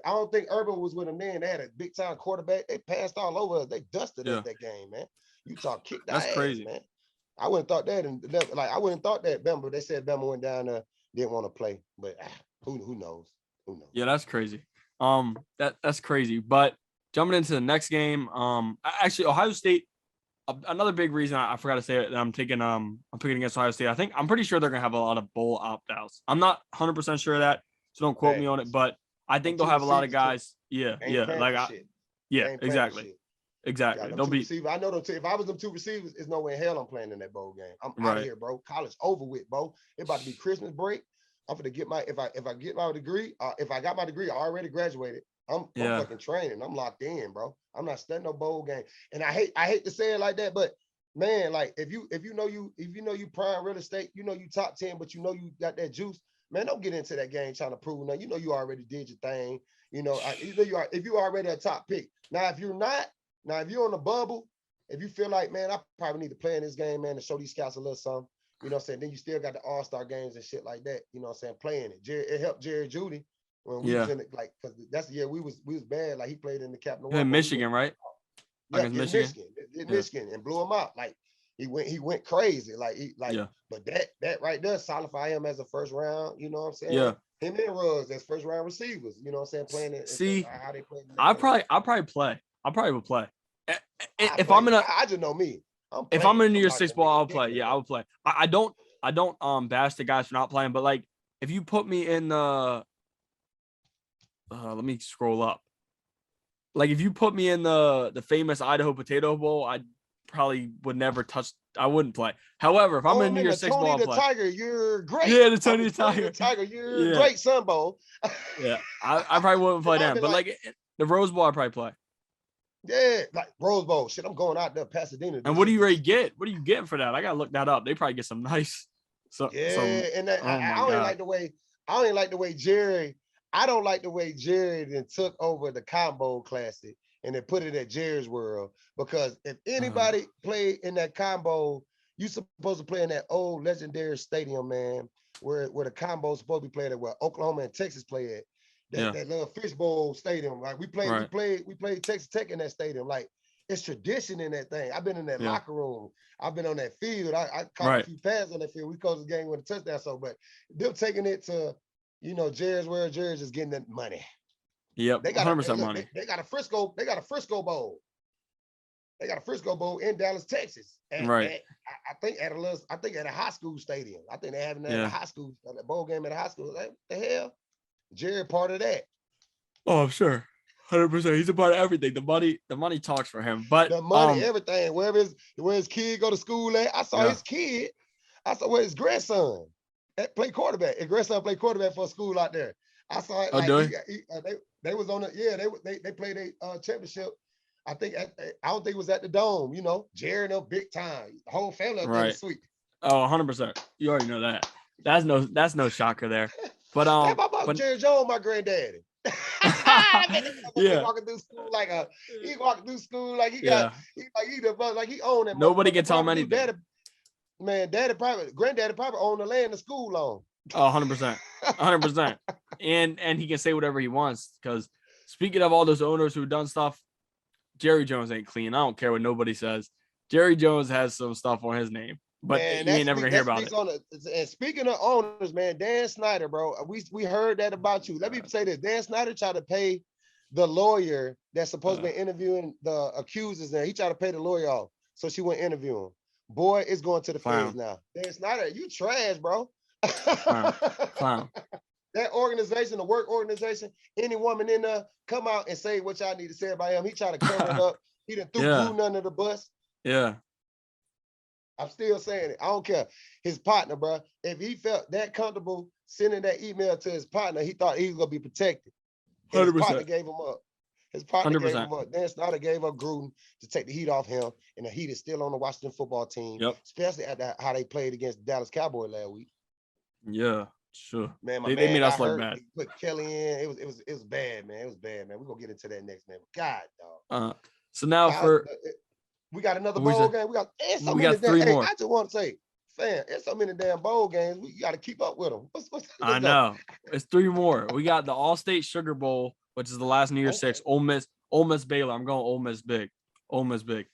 don't think Urban was with them then. They had a big time quarterback. They passed all over us. They dusted us that game, man. Utah kicked our ass, crazy, man. I wouldn't thought that, and like I wouldn't thought that Bama. But they said Bama went down there, didn't want to play, but who knows? Who knows? Yeah, that's crazy. That's crazy. But jumping into the next game, actually Ohio State. Another big reason I forgot to say it that I'm picking against Ohio State. I'm pretty sure they're gonna have a lot of bowl opt-outs. I'm not 100% sure of that, so don't quote me on it. But I think they'll have a lot of guys. Yeah, exactly. They'll be. I know them. If I was them two receivers, there's no way in hell I'm playing in that bowl game. I'm out of here, bro. College over with, bro. It's about to be Christmas break. I'm gonna get my if I get my degree. If I got my degree, I already graduated. I'm fucking training. I'm locked in, bro. I'm not studying no bowl game. And I hate to say it like that, but man, like if you know you prime real estate, you top 10, but you got that juice, man, don't get into that game trying to prove nothing. You already did your thing. If you already a top pick. Now, if you're not, if you're on the bubble, if you feel like, man, I probably need to play in this game, man, to show these scouts a little something, you know what I'm saying? Then you still got the all-star games and shit like that, you know what I'm saying, playing it. It helped Jerry Judy when we was in it, like, because that's the year we was bad. Like, he played in the Capital One. In Michigan, right? Yeah, in Michigan, and blew him out. Like, he went crazy. But that right there solidify him as a first round, you know what I'm saying? Yeah. Him and Ruggs as first round receivers, you know what I'm saying? Playing it. See, how they play. I'll probably play. I probably would play. I just know me. If I'm in a New Year's Six Bowl, I'll play. Yeah, I would play. I don't bash the guys for not playing, but like if you put me in the let me scroll up. Like if you put me in the famous Idaho Potato Bowl, I probably would never touch. I wouldn't play. However, if I'm in a New Year's Six Bowl, I'll play. Tiger, you're great. Yeah, the Tony the Tiger. You're great, Sun Bowl. Yeah, I probably wouldn't play that, but like the Rose Bowl, I probably play. Yeah, like Rose Bowl. Shit, I'm going out there, Pasadena. And what do you get? What are you getting for that? I gotta look that up. They probably get some nice. And that, I don't like the way Jerry. I don't like the way Jerry then took over the Combo Classic and then put it at Jerry's World, because if anybody played in that combo, you supposed to play in that old legendary stadium, man, where the combo supposed to be played at, where Oklahoma and Texas play at. That little Fish Bowl stadium. Like we played Texas Tech in that stadium. Like it's tradition in that thing. I've been in that locker room. I've been on that field. I caught a few passes on that field. We closed the game with a touchdown. So, but them taking it to, Jerry's World, Jerry's just getting that money. Yep, they got 100% money. They got a Frisco Bowl. They got a Frisco Bowl in Dallas, Texas. I think at a high school stadium. I think they're having that at a high school, a bowl game at a high school. Like, what the hell? Jerry part of that. Oh, I'm sure. 100%. He's a part of everything. The money talks for him. But the money, everything, where his kid go to school at. I saw his kid. I saw where his grandson play quarterback. His grandson played quarterback for a school out there. I saw it. They was on it. They played a championship. I don't think it was at the Dome. Jerry no big time. The whole family up there was sweet. Oh, 100%. You already know that. That's no shocker there. But Jerry Jones, my granddaddy. Walking through school like he owned it. Nobody can tell him anything. Granddaddy probably owned the land the school on. Oh, 100%. 100%. And he can say whatever he wants, because speaking of all those owners who've done stuff, Jerry Jones ain't clean. I don't care what nobody says. Jerry Jones has some stuff on his name, but you ain't never gonna hear about it. And speaking of owners, man, Dan Snyder, bro, we heard that about you. Let me say this: Dan Snyder tried to pay the lawyer that's supposed to be interviewing the accusers. There, he tried to pay the lawyer off so she wouldn't interview him. Boy, it's going to the feds now. Dan Snyder, you trash, bro. Clown. That organization, the work organization, any woman in there, come out and say what y'all need to say about him. He tried to cover it up. He done threw Blue under the bus. Yeah. I'm still saying it. I don't care. His partner, bro, if he felt that comfortable sending that email to his partner, he thought he was going to be protected. 100%. His partner gave him up. His partner 100%. gave him up. Dan Snyder gave up Gruden to take the heat off him, and the heat is still on the Washington football team, especially at how they played against the Dallas Cowboys last week. Yeah, sure. Man, they made us look bad. He put Kelly in. It was bad, man. It was bad, man. We're going to get into that next, man. God, dog. So now we got another bowl game. We got three more. I just want to say, fam, there's so many damn bowl games. We got to keep up with them. I know. It's three more. We got the Allstate Sugar Bowl, which is the last New Year's Six. Ole Miss Baylor. I'm going Ole Miss big. Ole Miss big.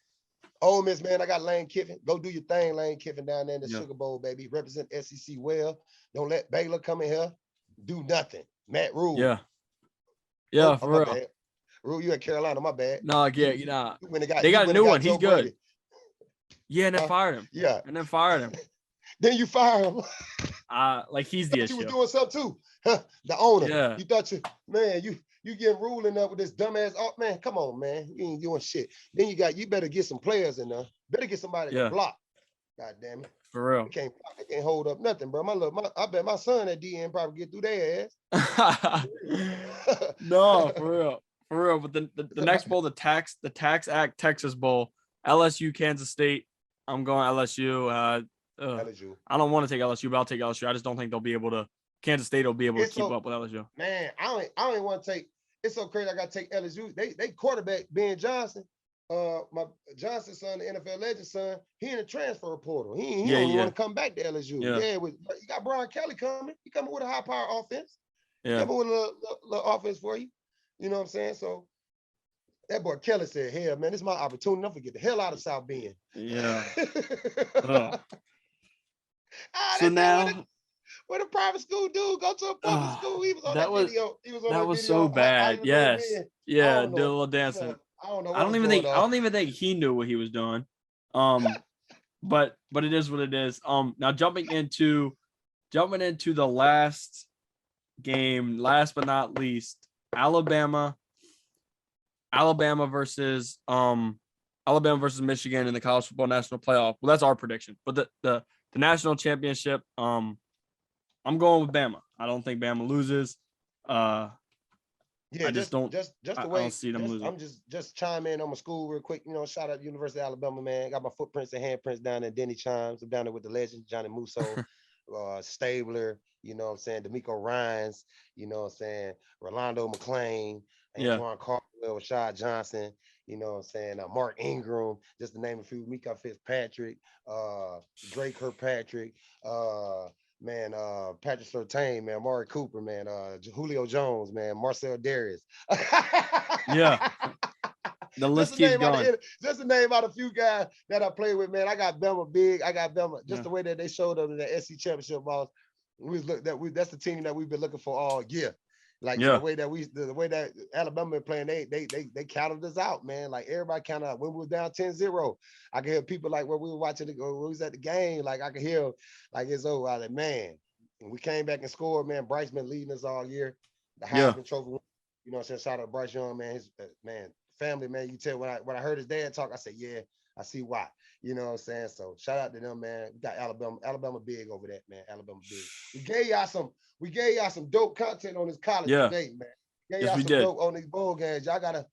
Ole Miss, man, I got Lane Kiffin. Go do your thing, Lane Kiffin, down there in the Yeah. Sugar Bowl, baby. Represent SEC well. Don't let Baylor come in here. Do nothing. Matt Rule. Yeah. Yeah, Oh, for my real. bad. Rule, you at Carolina, my bad. No, yeah, you know, They got a new one. He's good. Brady. Yeah, and then fired him. Yeah. And then fired him. Then you fire him. Like he's the You issue. were doing something too. Huh? The owner. Yeah. You thought you get ruling up with this dumbass. Oh man, come on, man. You ain't doing shit. Then you better get some players in there. Better get somebody to block. God damn it. For real. They can't hold up nothing, bro. I bet my son at DN probably get through their ass. No, for real. For real. But the next bowl, the Tax Act Texas Bowl, LSU, Kansas State. I'm going LSU. LSU. I don't want to take LSU, but I'll take LSU. I just don't think they'll be able to. Kansas State will be able to keep up with LSU. Man, I don't want to take. It's so crazy. I got to take LSU. They quarterback Ben Johnson. My Johnson's son, the NFL legend son, he in the transfer portal. He don't want to come back to LSU. Yeah, you got Brian Kelly coming. He coming with a high power offense. Yeah, coming with a little offense for you. You know what I'm saying? So that boy Kelly said, "Hell, man, this is my opportunity. I'm gonna get the hell out of South Bend." Yeah. So now, what a private school dude go to a public school. He was on that video. He was on that was video. so bad. Yes. Yeah, did a little dancing. I don't know. I don't even think he knew what he was doing. But it is what it is. Now jumping into the last game, last but not least, Alabama versus Michigan in the college football national playoff. Well, that's our prediction. But the national championship, I'm going with Bama. I don't think Bama loses. Yeah, I just don't. Just the way I don't see them losing. I'm just chime in on my school real quick. You know, shout out University of Alabama, man. Got my footprints and handprints down there. Denny Chimes. I'm down there with the legend Johnny Musso, Stabler. You know what I'm saying? D'Amico Ryans. You know what I'm saying? Rolando McClain. Antoine Caldwell, Rashad Johnson. You know what I'm saying? Mark Ingram. Just to name a few. Mika Fitzpatrick. Drake Kirkpatrick. Patrick Surtain, man, Amari Cooper, man, Julio Jones, man, Marcel Darius. Yeah. The list keeps going. Just to name out a few guys that I played with, man. I got Bama big. I got Bama. Just the way that they showed up in the SC championship balls. That's the team that we've been looking for all year. Like the way that Alabama been playing, they counted us out, man. Like everybody counted out when we was down 10-0. I could hear people like when we were watching when we was at the game, like I could hear like it's over. I was like, man, and we came back and scored, man. Bryce been leading us all year. The Heisman Trophy, you know what I'm saying? Shout out to Bryce Young, man. His family, man. You tell when I heard his dad talk, I said, yeah, I see why. You know what I'm saying? So shout out to them, man. We got Alabama big over that, man. Alabama big. We gave y'all some dope content on this college today, man. Gave y'all some dope on these bowl games. Y'all gotta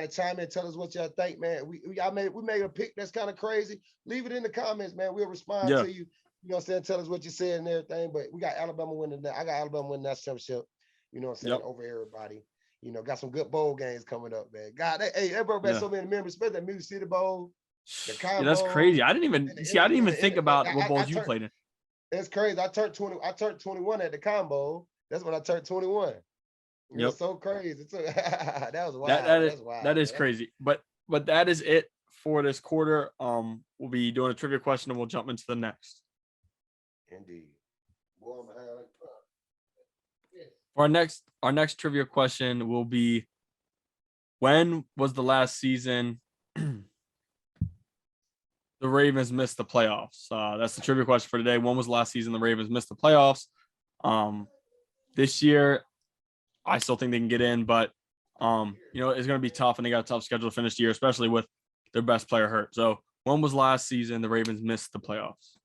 chime in, tell us what y'all think, man. We made a pick that's kind of crazy. Leave it in the comments, man. We'll respond to you. You know what I'm saying? Tell us what you said and everything. But we got Alabama winning that. I got Alabama winning that championship. You know what I'm saying? Over everybody. You know, got some good bowl games coming up, man. God, that brought back so many memories, especially that Music City Bowl. That's crazy. I didn't even think about what bowls you played in. It's crazy. I turned 21 at the combo. That's when I turned 21. It was so crazy. That was wild. That is crazy. But that is it for this quarter. We'll be doing a trivia question and we'll jump into the next. Indeed. Our next trivia question will be, when was the last season the Ravens missed the playoffs? That's the trivia question for today. When was the last season the Ravens missed the playoffs? This year, I still think they can get in, but it's going to be tough, and they got a tough schedule to finish the year, especially with their best player hurt. So when was last season the Ravens missed the playoffs?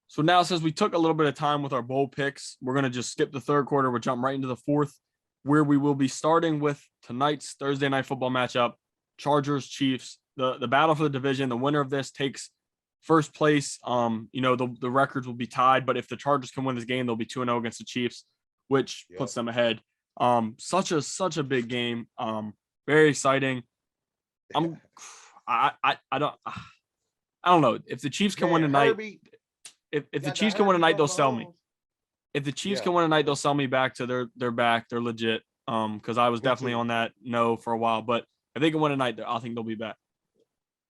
So now, since we took a little bit of time with our bowl picks, we're going to just skip the third quarter. We'll jump right into the fourth, where we will be starting with tonight's Thursday night football matchup, Chargers, Chiefs. The battle for the division. The winner of this takes first place. The records will be tied, but if the Chargers can win this game, they'll be 2-0 against the Chiefs, which puts them ahead. Such a big game. Very exciting. I don't know if the Chiefs can win tonight. If the Chiefs can win tonight, they'll sell me. If the Chiefs can win tonight, they'll sell me back to they're back. They're legit. Because I was definitely on that no for a while. But If they can win tonight, I think they'll be back.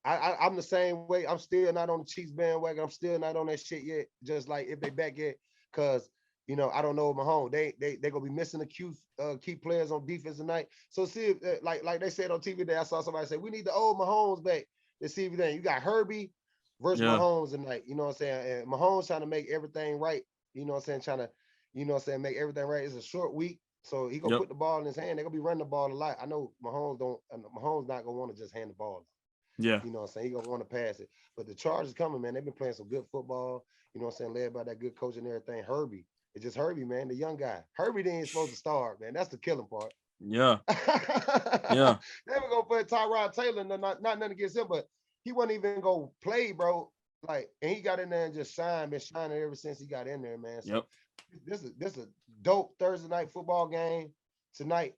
I'm the same way. I'm still not on the Chiefs bandwagon. I'm still not on that shit yet. Just like if they back yet, because I don't know Mahomes. They gonna be missing the key players on defense tonight. So see if like they said on TV today, I saw somebody say we need the old Mahomes back to see everything. You got Herbie versus Mahomes tonight. You know what I'm saying? And Mahomes trying to make everything right. You know what I'm saying? Trying to make everything right. It's a short week. So he gonna put the ball in his hand. They're gonna be running the ball a lot. I know Mahomes not gonna want to just hand the ball. Yeah. You know what I'm saying? He gonna want to pass it. But the Chargers coming, man. They've been playing some good football, you know what I'm saying, led by that good coach and everything. Herbie. It's just Herbie, man, the young guy. Herbie ain't supposed to start, man. That's the killing part. Yeah. Yeah. They were gonna put Tyrod Taylor, not nothing against him, but he wasn't even gonna play, bro. Like, and he got in there and just been shining ever since he got in there, man. So this is a dope Thursday night football game tonight.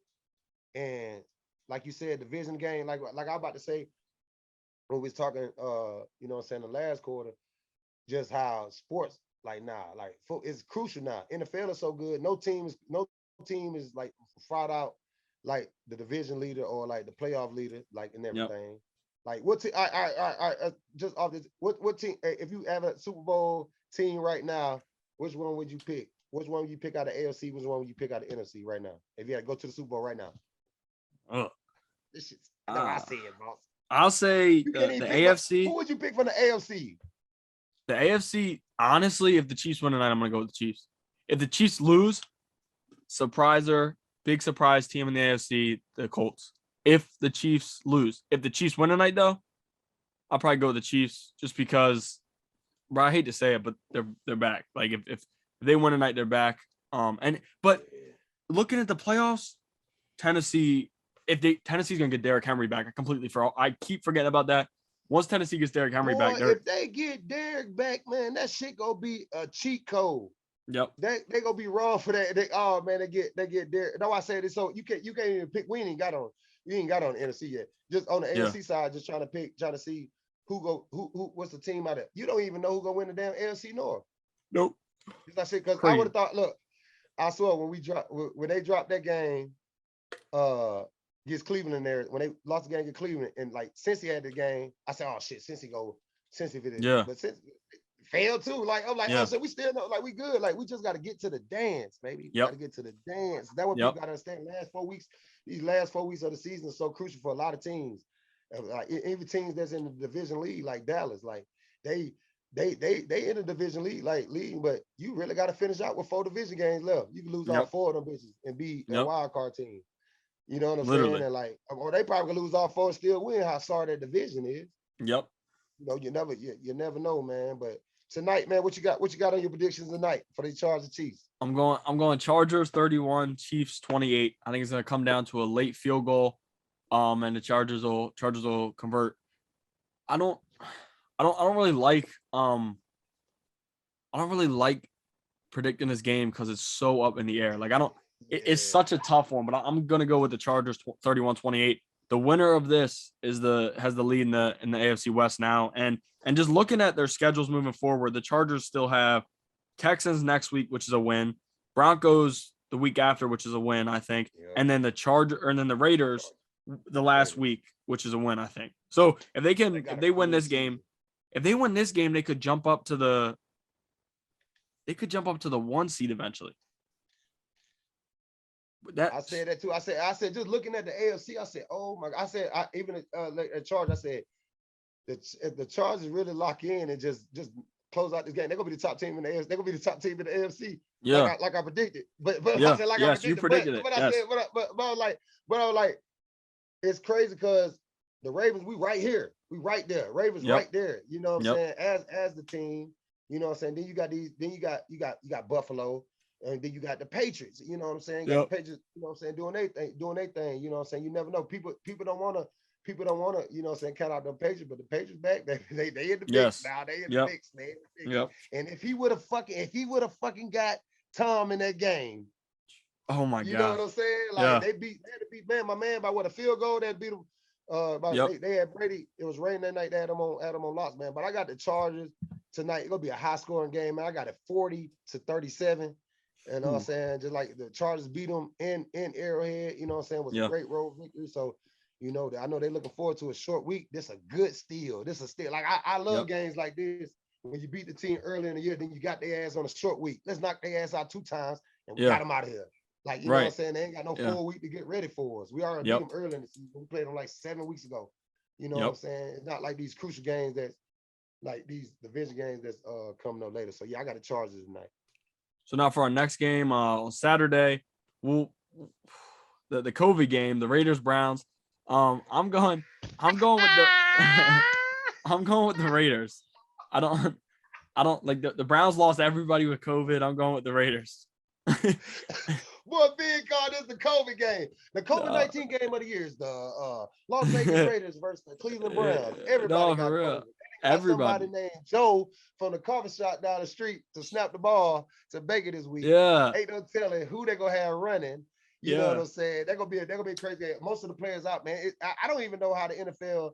And like you said, division game, like I'm about to say, when we was talking, you know what I'm saying, the last quarter, just how sports, it's crucial now. NFL is so good. No team is like fought out like the division leader or like the playoff leader, like in everything. Yep. Like what team? I just off this. What team? If you have a Super Bowl team right now, which one would you pick? Which one would you pick out of AFC? Which one would you pick out of NFC right now? If you had to go to the Super Bowl right now. This shit's. No, I see it, boss. I'll say the AFC. Who would you pick from the AFC? The AFC, honestly, if the Chiefs win tonight, I'm going to go with the Chiefs. If the Chiefs lose, big surprise team in the AFC, the Colts. If the Chiefs lose. If the Chiefs win tonight, though, I'll probably go with the Chiefs just because, bro, I hate to say it, but they're back. Like, if they win tonight, they're back. But looking at the playoffs, Tennessee's gonna get Derrick Henry back. I keep forgetting about that. Once Tennessee gets Derrick Henry back, if they get Derrick back, man, that shit gonna be a cheat code. Yep. They gonna be wrong for that. They get Derrick. No, I said it. So you can't even pick. You ain't got on the NFC yet. Just on the AFC side, just trying to see what's the team out there. You don't even know who gonna win the damn AFC North. Nope. Because I would have thought. Look, I swear when they dropped that game, against Cleveland in there, when they lost the game against Cleveland, and like since he had the game, I said, oh shit, since if it is. Yeah. But since it failed too, like I'm like, so we still know, like we good, like we just got to get to the dance, baby. Got to get to the dance. That's what people got to understand. These last 4 weeks of the season is so crucial for a lot of teams. Like even teams that's in the division league, like Dallas, like they in the division league, but you really got to finish out with 4 division games left. You can lose all 4 of them bitches and be a wild card team. You know what I'm saying? And like, they probably gonna lose all 4 and still win. How sorry that division is. Yep. You never know, man. But tonight, man, what you got on your predictions tonight for the Chargers Chiefs? I'm going Chargers 31, Chiefs 28. I think it's gonna come down to a late field goal. And the Chargers will convert. I don't really like predicting this game because it's so up in the air. Like it's such a tough one, but I'm gonna go with the Chargers 31-28. The winner of this has the lead in the AFC West now, and just looking at their schedules moving forward, the Chargers still have Texans next week, which is a win, Broncos the week after, which is a win, I think, and then the Raiders the last week, which is a win, I think. So if they win this game, they could jump up to the 1 seed eventually. I said that too. I said just looking at the AFC, I said, oh my God. I said even at Chargers, I said the Chargers really lock in and just close out this game. They're gonna be the top team in the AFC. They're gonna be the top team in the AFC. Yeah, like I predicted. But I said I predicted. You predicted it. But I said, but I was like, it's crazy because the Ravens, we right here, we right there. Ravens right there. You know what I'm saying? As the team, you know what I'm saying. Then you got Buffalo. And then you got the Patriots, you know what I'm saying? You got the Patriots, you know what I'm saying, doing their thing, you know what I'm saying? You never know. People don't wanna, you know what I'm saying, count out the Patriots, but the Patriots back, they in the mix now. They in the mix, man. And if he would have fucking got Tom in that game. Oh my God. You know what I'm saying? Like they had to beat my man by a field goal, they had beat him. They had Brady. It was raining that night. They had him on locks, man. But I got the Chargers tonight. It's gonna be a high scoring game, man. I got it 40-37. You know what I'm saying? Just like the Chargers beat them in Arrowhead, you know what I'm saying? It was a great road victory. So, You know, I know they're looking forward to a short week. This a good steal. This a steal. Like I love games like this. When you beat the team early in the year, then you got their ass on a short week. Let's knock their ass out 2 times and we got them out of here. Like, you know what I'm saying? They ain't got no full week to get ready for us. We already beat them early in the season. We played them like 7 weeks ago. You know what I'm saying? It's not like these crucial games that's like these division games that's coming up later. So yeah, I got the Chargers tonight. So now for our next game on Saturday, the COVID game, the Raiders Browns. I'm going with the I'm going with the Raiders. I don't like the Browns lost everybody with COVID. I'm going with the Raiders. Boy, big God, this is the COVID game. The COVID-19 game of the year is the Las Vegas Raiders versus the Cleveland Browns. Everybody got COVID. Everybody named Joe from the coffee shop down the street to snap the ball to Baker this week. Yeah. Ain't no telling who they're gonna have running. You know what I'm saying? They're gonna be a crazy game. Most of the players out, man. I don't even know how the NFL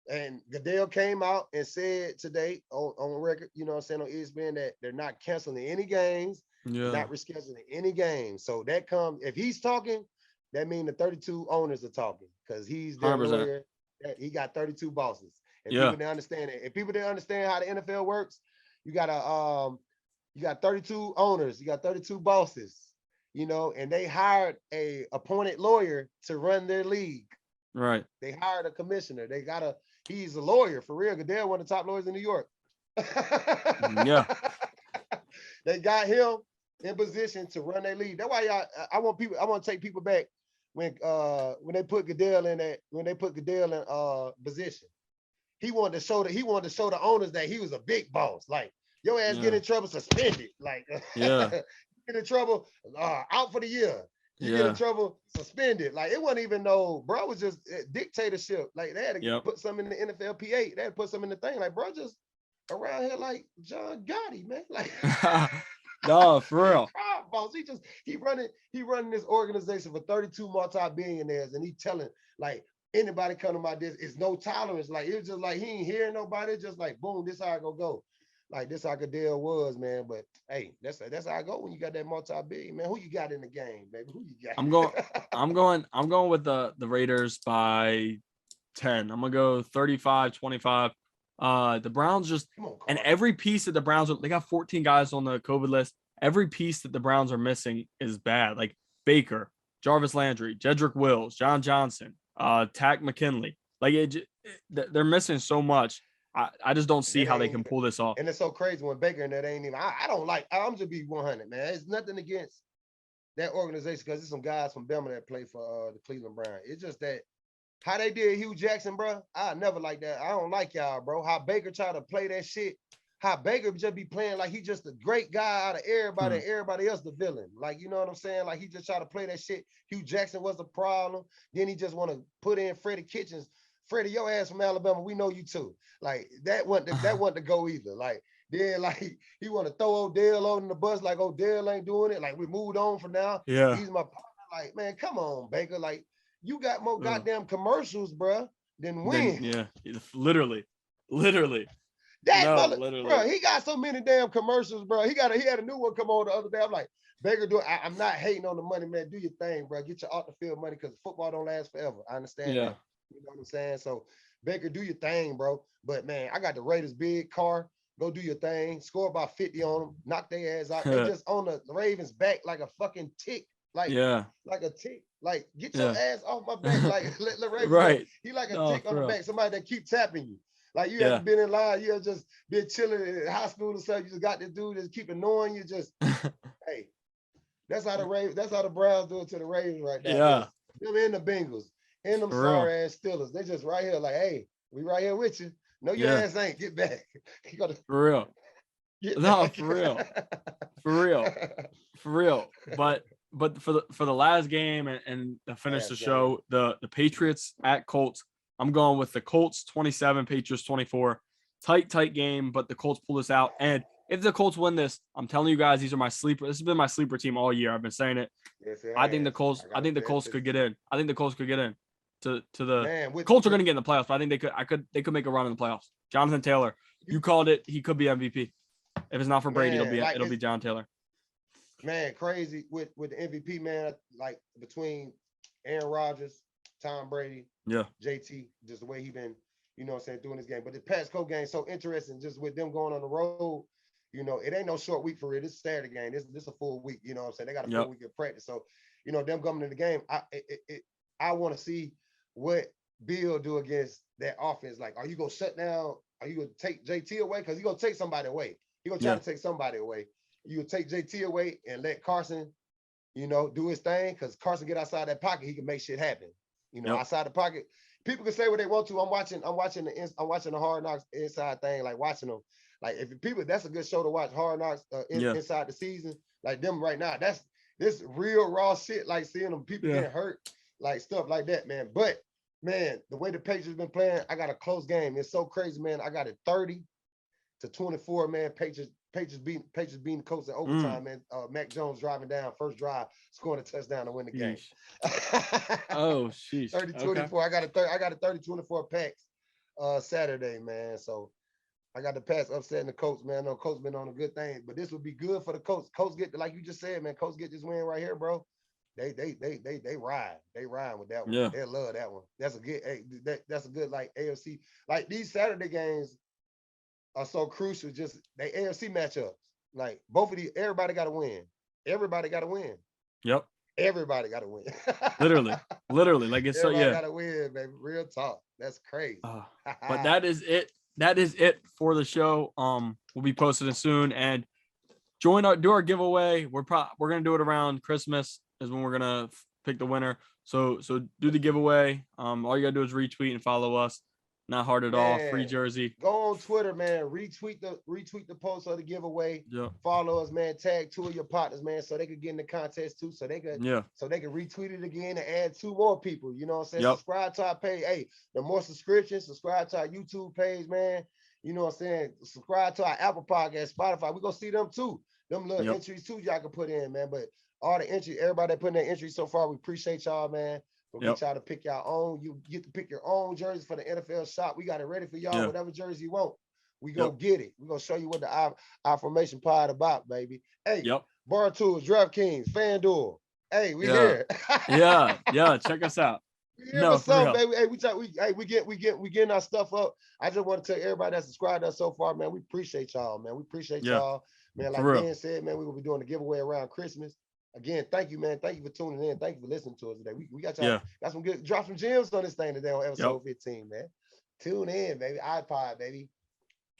and Goodell came out and said today on record, you know what I'm saying, on ESPN that they're not canceling any games. Not rescheduling any games. So that comes, if he's talking, that means the 32 owners are talking because he's their lawyer. He got 32 bosses. And people didn't understand it. If people didn't understand how the NFL works, you got 32 owners, you got 32 bosses, you know, and they hired a appointed lawyer to run their league. Right. They hired a commissioner. He's a lawyer for real. Goodell, one of the top lawyers in New York. Yeah. They got him in position to run their league. That's why I want to take people back when they put Goodell in position. He wanted to show the owners that he was a big boss. Like, your ass get in trouble, suspended. Like, get in trouble, out for the year. You get in trouble, suspended. Like, it wasn't even bro, it was just dictatorship. Like, they had to put something in the NFLPA. They had to put something in the thing. Like, bro, just around here like John Gotti, man. Like, no, for real. Boss. He running this organization for 32 multi-billionaires, and he telling like anybody come to my desk, it's no tolerance. Like, it was just like he ain't hearing nobody. It's just like boom, this how I go. Like, this how Goodell was, man. But hey, that's how I go when you got that multi-billion, man. Who you got in the game, baby? Who you got? I'm going with the Raiders by 10. I'm gonna go 35-25. The Browns just and every piece that the Browns they got 14 guys on the COVID list. Every piece that the Browns are missing is bad. Like Baker, Jarvis Landry, Jedrick Wills, John Johnson, Tack McKinley. Like they're missing so much. I just don't see how they can pull this off. And it's so crazy when Baker and that ain't even. I don't like. I'm just be 100, man. It's nothing against that organization because there's some guys from Bama that play for the Cleveland Browns. It's just that how they did Hugh Jackson, bro. I never like that. I don't like y'all, bro. How Baker try to play that shit. How Baker just be playing like he just a great guy out of everybody and everybody else the villain. Like, you know what I'm saying? Like, he just try to play that shit. Hugh Jackson was the problem. Then he just want to put in Freddie Kitchens. Freddie, your ass from Alabama, we know you too. Like, that wasn't to go either. Like, then like he want to throw Odell on the bus like Odell ain't doing it. Like, we moved on for now. Yeah. He's my partner. Like, man, come on, Baker. Like, you got more goddamn commercials, bro, than wins. Yeah, literally. Literally. Bro, he got so many damn commercials, bro. He had a new one come on the other day. I'm like, Baker, I'm not hating on the money, man. Do your thing, bro. Get your off the field money because football don't last forever. I understand that. You know what I'm saying? So, Baker, do your thing, bro. But, man, I got the Raiders' big car. Go do your thing. Score about 50 on them. Knock their ass out. They just on the Ravens' back like a fucking tick. Like a tick. Like, get your ass off my back. Like, let Ravens right. He like a tick on the back. Somebody that keep tapping you. Like, you haven't been in line. You have just been chilling in high school or something. You just got this dude that's keep annoying you. Just, hey, that's how the Browns do it to the Ravens right now. Yeah. Them and the Bengals. And them sorry ass Steelers. They just right here like, hey, we right here with you. No, your ass ain't. Get back. You gotta, for real. Back. For real. But for the last game and to finish the show, the Patriots at Colts. I'm going with the Colts 27, Patriots 24. Tight game, but the Colts pull this out. And if the Colts win this, I'm telling you guys, these are my sleeper. This has been my sleeper team all year. I've been saying it. Yes, I think the Colts could get in. I think the Colts could get in. Colts are going to get in the playoffs, but I think they could make a run in the playoffs. Jonathan Taylor, you called it. He could be MVP. If it's not for Brady, it'll be John Taylor. Man, crazy with the MVP, man. Like between Aaron Rodgers, Tom Brady, Yeah. JT, just the way he been, you know what I'm saying, doing this game. But the Pasco game so interesting, just with them going on the road. You know, it ain't no short week for it. This Saturday game. This a full week. You know what I'm saying? They got a full week of practice. So, you know, them coming to the game, I want to see what Bill do against that offense. Like, are you gonna shut down? Are you gonna take JT away? Because he's gonna take somebody away. He's gonna try to take somebody away. You gonna take JT away and let Carson, you know, do his thing. Because Carson get outside that pocket, he can make shit happen. You know, outside the pocket, people can say what they want to. I'm watching the Hard Knocks inside thing, like watching them. Like if people, that's a good show to watch. Hard Knocks inside the season, like them right now. That's this real raw shit. Like seeing them people getting hurt, like stuff like that, man. But man, the way the Patriots been playing, I got a close game. It's so crazy, man. I got it 30-24, man. Patriots beating the Colts in overtime, man. Mac Jones driving down first drive, scoring a touchdown to win the game. Oh, sheesh. 30-24. Okay. I got a 30-24 packs Saturday, man. So I got the pass upsetting the Colts, man. No, Colts been on a good thing, but this would be good for the Colts. Colts get, like you just said, man. Colts get this win right here, bro. They ride. They ride with that one. Yeah. They love that one. That's a good. That's a good like AFC. Like these Saturday games are so crucial. Just they AFC matchups. Like both of these, everybody got to win. Everybody got to win. Yep. Everybody got to win. literally, like it's everybody got to win, baby. Real talk. That's crazy. But that is it. That is it for the show. We'll be posting it soon, and do our giveaway. We're gonna do it around Christmas is when we're gonna pick the winner. So do the giveaway. All you gotta do is retweet and follow us. Not hard at all. Free jersey. Go on Twitter, man. Retweet the post of the giveaway. Yep. Follow us, man. Tag 2 of your partners, man, so they could get in the contest too. So they could retweet it again and add 2 more people. You know what I'm saying? Yep. Subscribe to our page. Hey, the more subscriptions, subscribe to our YouTube page, man. You know what I'm saying? Subscribe to our Apple Podcast, Spotify. We're gonna see them too. Them little entries too, y'all can put in, man. But all the entries, everybody that put in their entries so far, we appreciate y'all, man. We'll get y'all to pick your own. You get to pick your own jersey for the NFL shop. We got it ready for y'all. Whatever jersey you want, we gonna get it. We're gonna show you what the our formation pod about, baby. Hey, Bar Tools, DraftKings, FanDuel. Hey, we here. Check us out. We here for some, baby. Hey, we getting our stuff up. I just want to tell everybody that subscribed to us so far, man. We appreciate y'all, man. We appreciate y'all, man. Like Ben said, man, we will be doing the giveaway around Christmas. Again, thank you, man. Thank you for tuning in. Thank you for listening to us today. We got y'all got some good, drop some gems on this thing today on episode 15, man. Tune in, baby. iPod, baby.